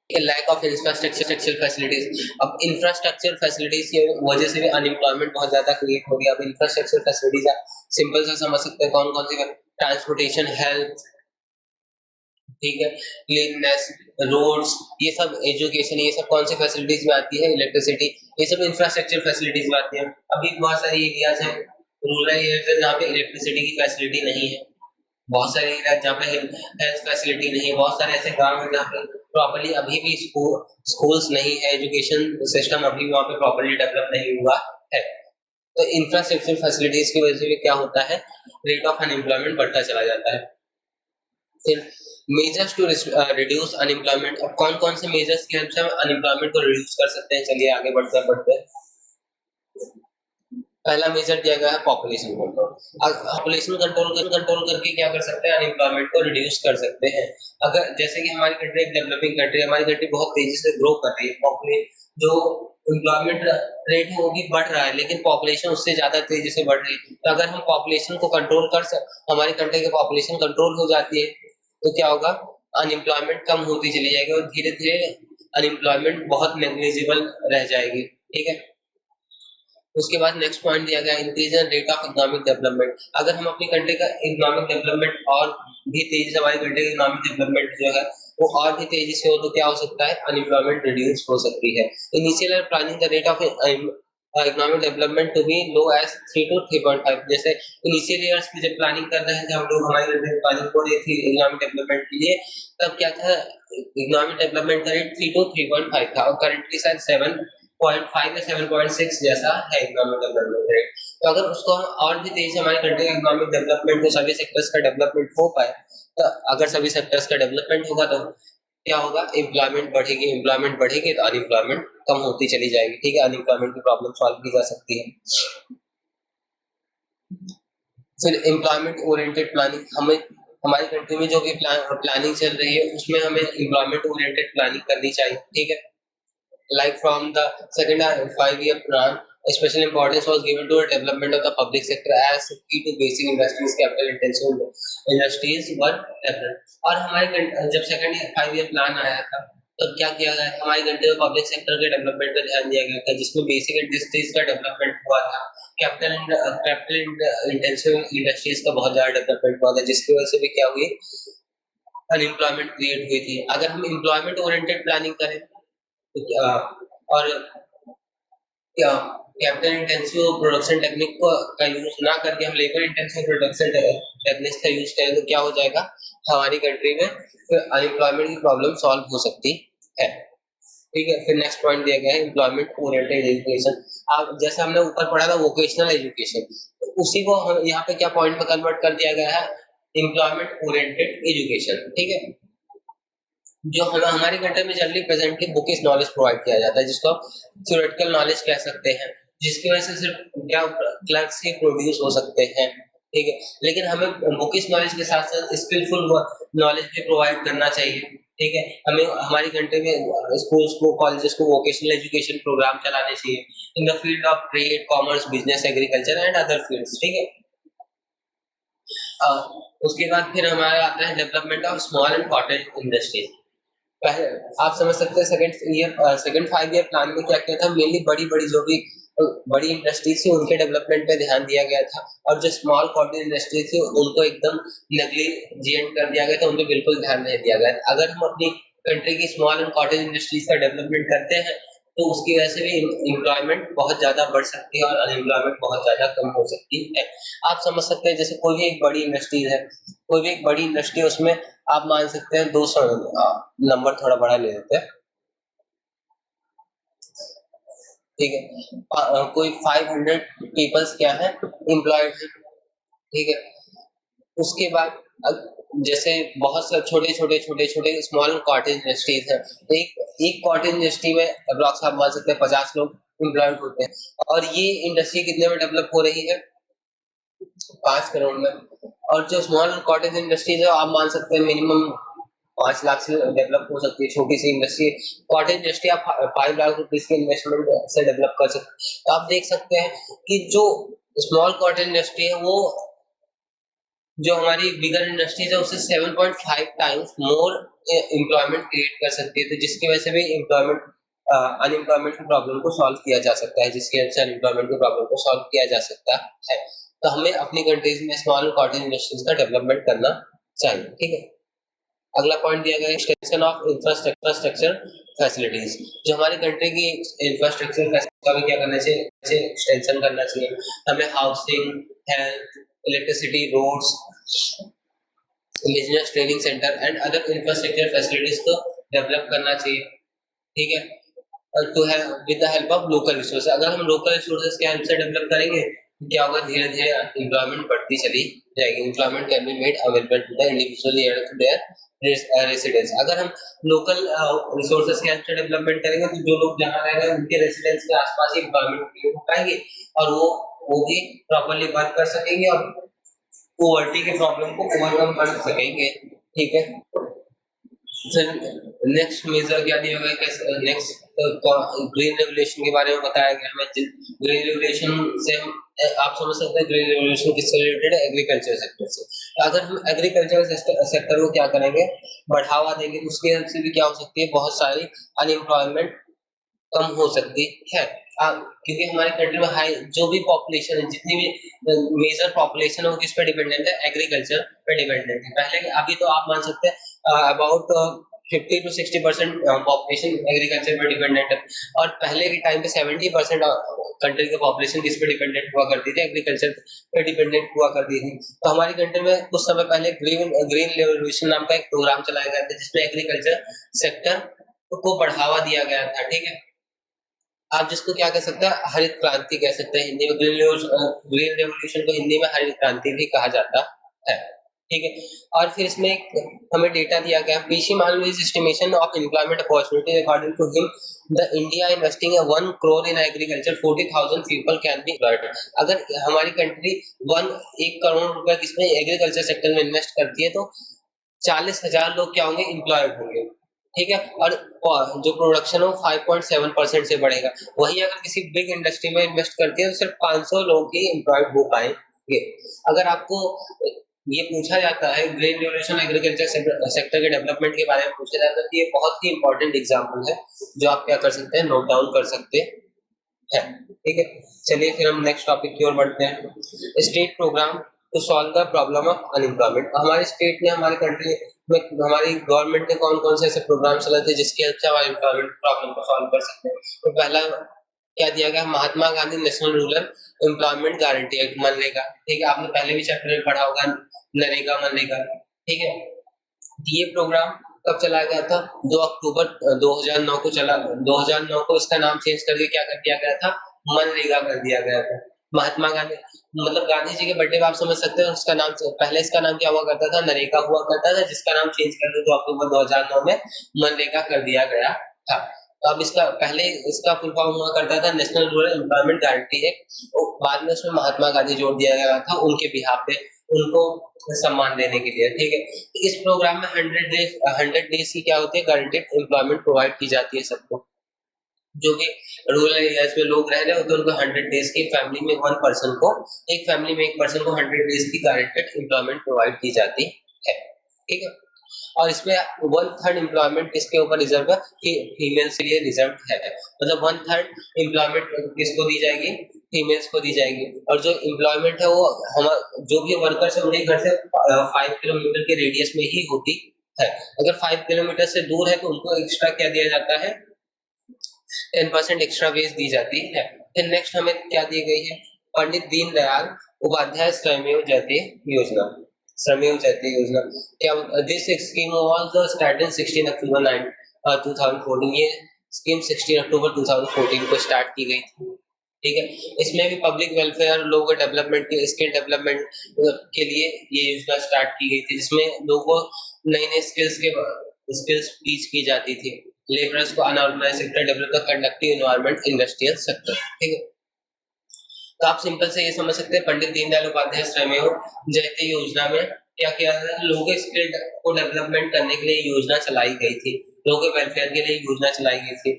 Lack of infrastructure facilities. अब इंफ्रास्ट्रक्चर फैसिलिटीज की वजह से भी अनएम्प्लॉयमेंट बहुत ज्यादा क्रिएट हो गया। अब इंफ्रास्ट्रक्चर फैसिलिटीज सिंपल सा समझ सकते हैं, कौन कौन सी, ट्रांसपोर्टेशन, हेल्थ, ठीक है, क्लीननेस, रोड्स, ये सब, एजुकेशन, ये सब कौन सी फैसिलिटीज में आती है, इलेक्ट्रिसिटी, ये सब इंफ्रास्ट्रक्चर फैसिलिटीज में आती है। अभी बहुत सारी एरियाज हैं, रूरल एरियाज है, जहाँ पे इलेक्ट्रिसिटी की फैसिलिटी नहीं है, बहुत सारे एरिया जहाँ पे हेल्थ फैसिलिटी नहीं है, बहुत सारे ऐसे गांव हैं जहाँ पे प्रॉपर्ली अभी भी स्कूल्स नहीं है, एजुकेशन सिस्टम अभी वहाँ पे प्रॉपर्ली डेवलप नहीं हुआ है। तो इंफ्रास्ट्रक्चर फैसिलिटीज की वजह से भी क्या होता है, रेट ऑफ अनएम्प्लॉयमेंट बढ़ता चला जाता है। फिर मेजर्स टू रिड्यूस अनएम्प्लॉयमेंट। अब कौन कौन से मेजर्स की हेल्प से हम अनएम्प्लॉयमेंट को रिड्यूस कर सकते हैं, चलिए आगे बढ़ते हैं। पहला मेजर दिया गया है पॉपुलेशन कंट्रोल। पॉपुलेशन कंट्रोल करके क्या कर सकते हैं, अनएम्प्लॉयमेंट को रिड्यूस कर सकते हैं। अगर जैसे कि हमारी कंट्री एक डेवलपिंग कंट्री है, हमारी कंट्री बहुत तेजी से ग्रो कर रही है, पॉपुलेशन जो एम्प्लॉयमेंट रेट है वो भी बढ़ रहा है, लेकिन पॉपुलेशन उससे ज्यादा तेजी से बढ़ रही है। तो अगर हम पॉपुलेशन को कंट्रोल हमारी कंट्री की पॉपुलेशन कंट्रोल हो जाती है, तो क्या होगा, अनएम्प्लॉयमेंट कम होती चली जाएगी और धीरे धीरे अनएम्प्लॉयमेंट बहुत नेग्लिजिबल रह जाएगी। ठीक है, उसके बाद नेक्स्ट पॉइंट दिया गया increase in rate of economic development. अगर हम अपनी कंट्री का इकोनॉमिक डेवलपमेंट और भी तेजी से, हमारी कंट्री की इकोनॉमिक डेवलपमेंट जो है वो और भी तेजी से हो, तो क्या हो सकता है, अनएम्प्लॉयमेंट रिड्यूस हो सकती है। Initial planning the rate of economic development to be low as 3 to 3.5। जैसे इनिशियल ईयर्स में जब प्लानिंग कर रहे हैं, जब हम लोग हमारी कंट्री प्लानिंग हो रही थी इकोनॉमिक डेवलपमेंट के लिए, तब क्या था, इकोनॉमिक डेवलपमेंट का रेट 3 to 3.5 था, और करंटली शायद 7.5 या 7.6 जैसा है इकोनॉमिक डेवलपमेंट रेट। तो अगर उसको हम और भी तेजी से हमारी कंट्री का इकोनॉमिक डेवलपमेंट, तो सभी सेक्टर्स का डेवलपमेंट हो पाए, तो अगर सभी सेक्टर्स का डेवलपमेंट होगा तो क्या होगा, एम्प्लॉयमेंट बढ़ेगी, एम्प्लॉयमेंट बढ़ेगी तो अनएम्प्लॉयमेंट कम होती चली जाएगी। ठीक है, अनएम्प्लॉयमेंट की प्रॉब्लम सॉल्व की जा सकती है। फिर एम्प्लॉयमेंट ओरिएंटेड प्लानिंग, हमें हमारी कंट्री में जो भी प्लानिंग चल रही है उसमें हमें एम्प्लॉयमेंट ओरिएंटेड प्लानिंग करनी चाहिए। ठीक है, like from the second 5-year plan, special importance was given to the development of the public sector as key to basic industries, capital intensive industries were developed। और हमारे जब सेकंड 5-year प्लान आया था, तब क्या किया गया, हमारी कंट्री में पब्लिक सेक्टर के डेवलपमेंट पर ध्यान दिया गया था, जिसमें बेसिक इंडस्ट्रीज का डेवलपमेंट हुआ था, कैपिटल इंटेंसिव इंडस्ट्रीज का बहुत ज्यादा डेवलपमेंट हुआ था, जिसकी वजह से भी क्या हुई, अनएम्प्लॉयमेंट क्रिएट हुई थी। अगर हम एम्प्लॉयमेंट ओरिएंटेड प्लानिंग करें और क्या कैपिटल इंटेंसिव प्रोडक्शन टेक्निक को का यूज ना करके हम लेबर इंटेंसिव प्रोडक्शन टेक्निक्स का यूज करें तो क्या हो जाएगा, हमारी कंट्री में अनएम्प्लॉयमेंट की प्रॉब्लम सॉल्व हो सकती है। ठीक है, फिर नेक्स्ट पॉइंट दिया गया है एम्प्लॉयमेंट ओरिएंटेड एजुकेशन। आप जैसे हमने ऊपर पढ़ा था वोकेशनल एजुकेशन, तो उसी को हम यहाँ पे क्या पॉइंट में कन्वर्ट कर दिया गया है, एम्प्लॉयमेंट ओरिएंटेड एजुकेशन। ठीक है, जो हमें हमारी कंट्री में generally presently bookish knowledge provide किया जाता है, जिसको आप थ्योरेटिकल नॉलेज कह सकते हैं, जिसकी वजह से सिर्फ क्या क्लर्क्स ही प्रोड्यूस हो सकते हैं। ठीक है, लेकिन हमें बुकिश नॉलेज के साथ साथ स्किलफुल नॉलेज भी प्रोवाइड करना चाहिए। ठीक है, हमें हमारी कंट्री में स्कूल्स को कॉलेजेस को वोकेशनल एजुकेशन प्रोग्राम चलाने चाहिए in the field of trade, commerce, business, agriculture and other fields. ठीक है, उसके बाद फिर हमारा आता है development of small and cottage industries. पहले आप समझ सकते हैं सेकंड 5 ईयर प्लान में क्या किया था, मेनली बड़ी बड़ी जो भी बड़ी इंडस्ट्रीज थी उनके डेवलपमेंट पे ध्यान दिया गया था, और जो स्मॉल कॉटेज इंडस्ट्री थी उनको एकदम नेग्लिजेंट कर दिया गया था, उन पे बिल्कुल ध्यान नहीं दिया गया। अगर हम अपनी कंट्री की स्मॉल एंड कॉटेज इंडस्ट्रीज का डेवलपमेंट करते हैं तो उसकी वजह से भी एम्प्लॉयमेंट बहुत ज्यादा बढ़ सकती है और अनएम्प्लॉयमेंट बहुत ज्यादा कम हो सकती है। आप समझ सकते हैं जैसे कोई भी एक बड़ी इंडस्ट्री है, कोई भी एक बड़ी इंडस्ट्री है, उसमें आप मान सकते हैं 200, नंबर थोड़ा बड़ा ले लेते हैं। ठीक है, कोई 500 पीपल्स क्या है, एम्प्लॉयड है। ठीक है, उसके बाद जैसे बहुत से छोटे छोटे स्मॉल कॉटेज इंडस्ट्रीज है, एक कॉटेज इंडस्ट्री में अप्रॉक्स आप मान सकते हैं 50 लोग एम्प्लॉयड होते हैं, और ये इंडस्ट्री कितने में डेवलप हो रही है, 5 करोड़ में। और जो स्मॉल कॉटेज इंडस्ट्रीज है आप मान सकते हैं मिनिमम 5 लाख से डेवलप हो सकती है, छोटी सी इंडस्ट्री। कॉटेज इंडस्ट्री आप 5 लाख रुपीज के इन्वेस्टमेंट से डेवलप कर सकते हैं। तो आप देख सकते हैं कि जो स्मॉल कॉटेज इंडस्ट्री है वो जो हमारी बिगर इंडस्ट्रीज है उससे 7.5 टाइम्स मोर एम्प्लॉयमेंट क्रिएट कर सकती है, तो जिसकी वजह से भी एम्प्लॉयमेंट अनएम्प्लॉयमेंट की प्रॉब्लम को सॉल्व किया जा सकता है, जिसकी वजह से अनएम्प्लॉयमेंट की प्रॉब्लम को सॉल्व किया जा सकता है। तो हमें अपनी कंट्रीज में स्मॉल कॉटेज इंडस्ट्रीज का डेवलपमेंट करना चाहिए। ठीक है, अगला पॉइंट दिया गया है एक्सटेंशन ऑफ इंफ्रास्ट्रक्चर फैसिलिटीज। जो हमारी कंट्री की इंफ्रास्ट्रक्चर फैसिलिटी का भी क्या करना चाहिए, एक्सटेंशन करना चाहिए। हमें housing, health, electricity, roads, business training centre and other infrastructure facilities को डेवलप करना चाहिए। ठीक है, और to have with the help of local resource. अगर हम लोकल रिसोर्सेज के हेल्प से डेवलप करेंगे तो क्या होगा, धीरे धीरे एम्प्लॉयमेंट बढ़ती चली जाएगी। Employment can be made available to the individual near to their residence. अगर हम लोकल रिसोर्सेज के हेल्प से डेवलपमेंट करेंगे तो जो लोग जहाँ रह रहे हैं उनके रेसिडेंस के आसपास ही एम्प्लॉयमेंट क्रिएट हो पाएंगे, और वो भी प्रॉपर्ली वर्क कर सकेंगे और पॉवर्टी के प्रॉब्लम को ओवरकम कर सकेंगे। ठीक है, फिर नेक्स्ट मेजर क्या दिया गया, कैसे नेक्स्ट ग्रीन रेवोल्यूशन के बारे में बताया गया हमें। ग्रीन रेवोल्यूशन से हम आप समझ सकते हैं ग्रीन रेवोल्यूशन किससे रिलेटेड है, एग्रीकल्चर सेक्टर से। अगर हम एग्रीकल्चर सेक्टर को क्या करेंगे, बढ़ावा देंगे, तो उसकी हेल्प से भी क्या हो सकती है, बहुत सारी अनएम्प्लॉयमेंट कम हो सकती है। क्योंकि हमारे कंट्री में हाई जो भी पॉपुलेशन है, जितनी भी मेजर पॉपुलेशन है वो किस पे डिपेंडेंट है, एग्रीकल्चर पे डिपेंडेंट है। पहले अभी तो आप मान सकते हैं अबाउट 50 to 60% पॉपुलेशन एग्रीकल्चर पे डिपेंडेंट है, और पहले के टाइम पे 70% कंट्री की पॉपुलेशन किस पे डिपेंडेंट हुआ करती थी, एग्रीकल्चर पे डिपेंडेंट हुआ करती थी। तो हमारी कंट्री में कुछ समय पहले ग्रीन रेवोल्यूशन नाम का एक प्रोग्राम चलाया गया था जिसमें एग्रीकल्चर सेक्टर को बढ़ावा दिया गया था। ठीक है, आप जिसको क्या कह सकते हैं, हरित क्रांति कह सकते हैं हिंदी में। ग्रीन रेवोल्यूशन को हिंदी में हरित क्रांति भी कहा जाता है। ठीक है, और फिर इसमें एक हमें डेटा दिया गया, पीसी मालवीज estimation of employment opportunity according to him the India investing 1 crore in agriculture 40,000 people can be employed. अगर हमारी कंट्री 1 करोड़ रुपए किसमें एग्रीकल्चर सेक्टर में इन्वेस्ट करती है तो 40,000 लोग क्या होंगे, एम्प्लॉयड होंगे। ठीक है, और जो प्रोडक्शन है वो 5.7% से बढ़ेगा। वहीं अगर किसी बिग इंडस्ट्री में इन्वेस्ट करती है तो सिर्फ 500 लोग ही एम्प्लॉयड हो पाएंगे। अगर आपको ये पूछा जाता है ग्रीन रेवोल्यूशन एग्रीकल्चर सेक्टर के डेवलपमेंट के बारे में पूछा जाता है तो ये बहुत ही इंपॉर्टेंट एग्जांपल है जो आप क्या कर सकते हैं, नोट डाउन कर सकते हैं। ठीक है, चलिए फिर हम नेक्स्ट टॉपिक की ओर बढ़ते हैं, state programme to solve the problem of unemployment. हमारे स्टेट ने, हमारी कंट्री में, हमारी गवर्नमेंट ने कौन कौन से ऐसे प्रोग्राम चलाए थे जिसकी हेल्प से हमारे एम्प्लॉयमेंट प्रॉब्लम को सॉल्व कर सकते हैं। तो पहला क्या दिया गया, Mahatma Gandhi National Rural Employment Guarantee Act, मनरेगा। ठीक है, आपने पहले भी चैप्टर में पढ़ा होगा नरेगा मनरेगा। ठीक है, ये प्रोग्राम कब चलाया गया था, 2 अक्टूबर 2009 को चला। 2009 को इसका नाम चेंज करके क्या कर दिया गया था, मनरेगा कर दिया गया था। महात्मा गांधी मतलब गांधी जी के बर्थडे आप समझ सकते हो, उसका नाम पहले इसका नाम क्या हुआ करता था, नरेगा हुआ करता था, जिसका नाम चेंज करके 2 अक्टूबर 2009 में मनरेगा कर दिया गया था। तो अब इसका पहले इसका फुल फॉर्म हुआ करता था national Rural Employment Guarantee act, और बाद में उसमें महात्मा गांधी जोड़ दिया गया था उनके बिहाफ पे, उनको सम्मान देने के लिए। ठीक है, इस प्रोग्राम में 100 डेज की क्या होती है, गारंटेड एम्प्लॉयमेंट प्रोवाइड की जाती है सबको, जो कि रूरल एरियाज में लोग रह रहे होते हैं उनको 100 डेज की, फैमिली में एक फैमिली में एक पर्सन को 100 डेज की गारंटेड एम्प्लॉयमेंट प्रोवाइड की जाती है। ठीक है, और इसमें 1/3 एम्प्लॉयमेंट किसके ऊपर रिजर्व है, कि फीमेल्स के लिए रिजर्व है। मतलब 1/3 एम्प्लॉयमेंट किसको दी जाएगी, फीमेल्स को दी जाएगी। और जो एम्प्लॉयमेंट है वो हम जो भी वर्कर्स है उनके घर से 5 किलोमीटर के रेडियस में ही होती है। अगर 5 किलोमीटर से दूर है तो उनको एक्स्ट्रा क्या दिया जाता है, 10% एक्स्ट्रा वेज दी जाती है। फिर नेक्स्ट हमें क्या दी गई है, पंडित दीनदयाल उपाध्याय श्रमेव जयते योजना। श्रमेव जयते योजना क्या, दिस स्कीम वाज स्टार्टेड 16 अक्टूबर 2014। ये स्कीम 16 अक्टूबर 2014 को स्टार्ट की गई थी। ठीक है, इसमें भी पब्लिक वेलफेयर, लोगों डेवलपमेंट के, स्किल डेवलपमेंट के लिए ये योजना स्टार्ट की गई थी, जिसमें लोगों को नई नई स्किल्स टीच की जाती थी। लेबरर्स को unorganised sector develop the conductive environment industrial sector. ठीक है, तो आप सिंपल से ये समझ सकते हैं पंडित दीनदयाल उपाध्याय श्रमेव जयते योजना में क्या किया था, लोगों के स्किल को डेवलपमेंट करने के लिए योजना चलाई गई थी, लोगों के वेलफेयर के लिए योजना चलाई गई थी।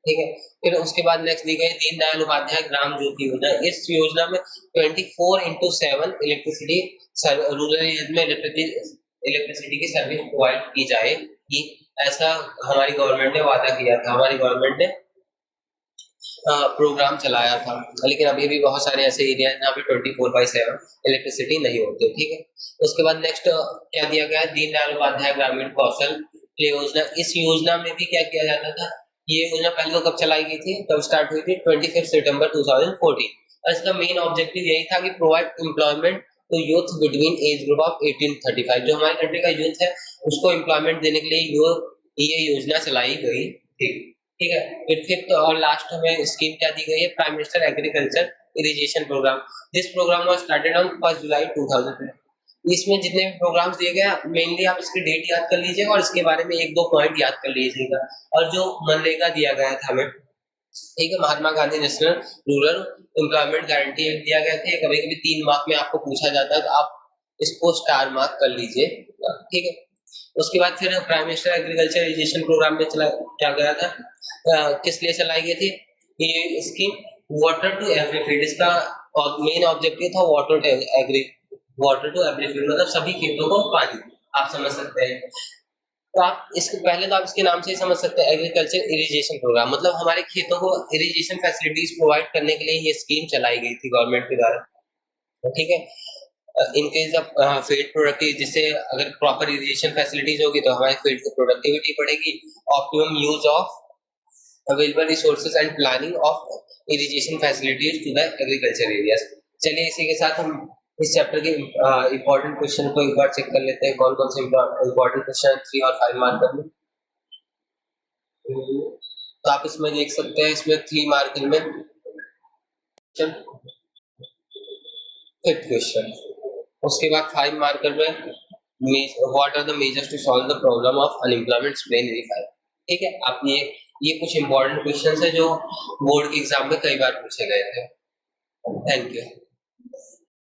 ठीक है, फिर उसके बाद नेक्स्ट दी गई दीनदयाल उपाध्याय ग्राम ज्योति योजना। इस योजना में 24/7 इलेक्ट्रिसिटी रूरल एरिया में इलेक्ट्रिसिटी की सर्विस प्रोवाइड की जाएगी, ऐसा हमारी गवर्नमेंट ने वादा किया था, हमारी गवर्नमेंट ने प्रोग्राम चलाया था। लेकिन अभी भी बहुत सारे ऐसे एरिया हैं जहाँ पे 24/7 इलेक्ट्रिसिटी नहीं होती। ठीक है, उसके बाद नेक्स्ट क्या दिया गया है, दीनदयाल उपाध्याय ग्रामीण कौशल योजना। इस योजना में भी क्या किया जाता था, ये योजना पहले तो कब चलाई गई थी, कब स्टार्ट हुई थी, 25 सितंबर 2014। और इसका मेन ऑब्जेक्टिव यही था कि provide employment to youth between age group of 18-35। जो हमारे कंट्री का यूथ है उसको एम्प्लॉयमेंट देने के लिए ये योजना चलाई गई थी। ठीक है, फिर फिफ्थ और लास्ट में स्कीम क्या दी गई है, prime minister agriculture irrigation program. This program was started on 1 July 2000। इसमें जितने भी प्रोग्राम्स दिए गए मेनली आप इसकी डेट याद कर लीजिएगा और इसके बारे में 1-2 पॉइंट याद कर लीजिएगा। और जो मनरेगा दिया गया था हमें, ठीक है, Mahatma Gandhi National Rural Employment Guarantee Act दिया गया था। कभी कभी 3 मार्क में आपको पूछा जाता है तो आप इसको स्टार मार्क कर लीजिए। ठीक है, उसके बाद फिर prime minister agriculture irrigation program में चला क्या गया था, किस लिए चलाई गई थी ये scheme, water to every field. इसका मेन ऑब्जेक्टिव था वाटर टू एवरी फील्ड, मतलब सभी खेतों को पानी, आप समझ सकते हैं। तो आप इसके पहले तो आप इसके नाम से ही समझ सकते हैं, एग्रीकल्चर इरिगेशन प्रोग्राम, मतलब हमारे खेतों को इरिगेशन फैसिलिटीज प्रोवाइड करने के लिए ये स्कीम चलाई गई थी गवर्नमेंट के द्वारा। ठीक है, in case of field productivity, जिससे अगर प्रॉपर इरिगेशन फैसिलिटीज होगी तो हमारे फील्ड की प्रोडक्टिविटी बढ़ेगी। Optimum use of available resources and planning of irrigation facilities to the agriculture areas. चलिए इसी के साथ हम इस चैप्टर के इंपॉर्टेंट क्वेश्चन को एक बार चेक कर लेते हैं, कौन कौन से इंपॉर्टेंट क्वेश्चन 3 और 5 मार्कर में। तो आप इसमें देख सकते हैं, इसमें 3 मार्कर में फिफ्थ क्वेश्चन, उसके बाद 5 मार्कर में what are the measures to solve the problem of unemployment explain in 5। ठीक है, आप ये कुछ इंपॉर्टेंट क्वेश्चंस है जो बोर्ड के एग्जाम में कई बार पूछे गए थे। Thank you.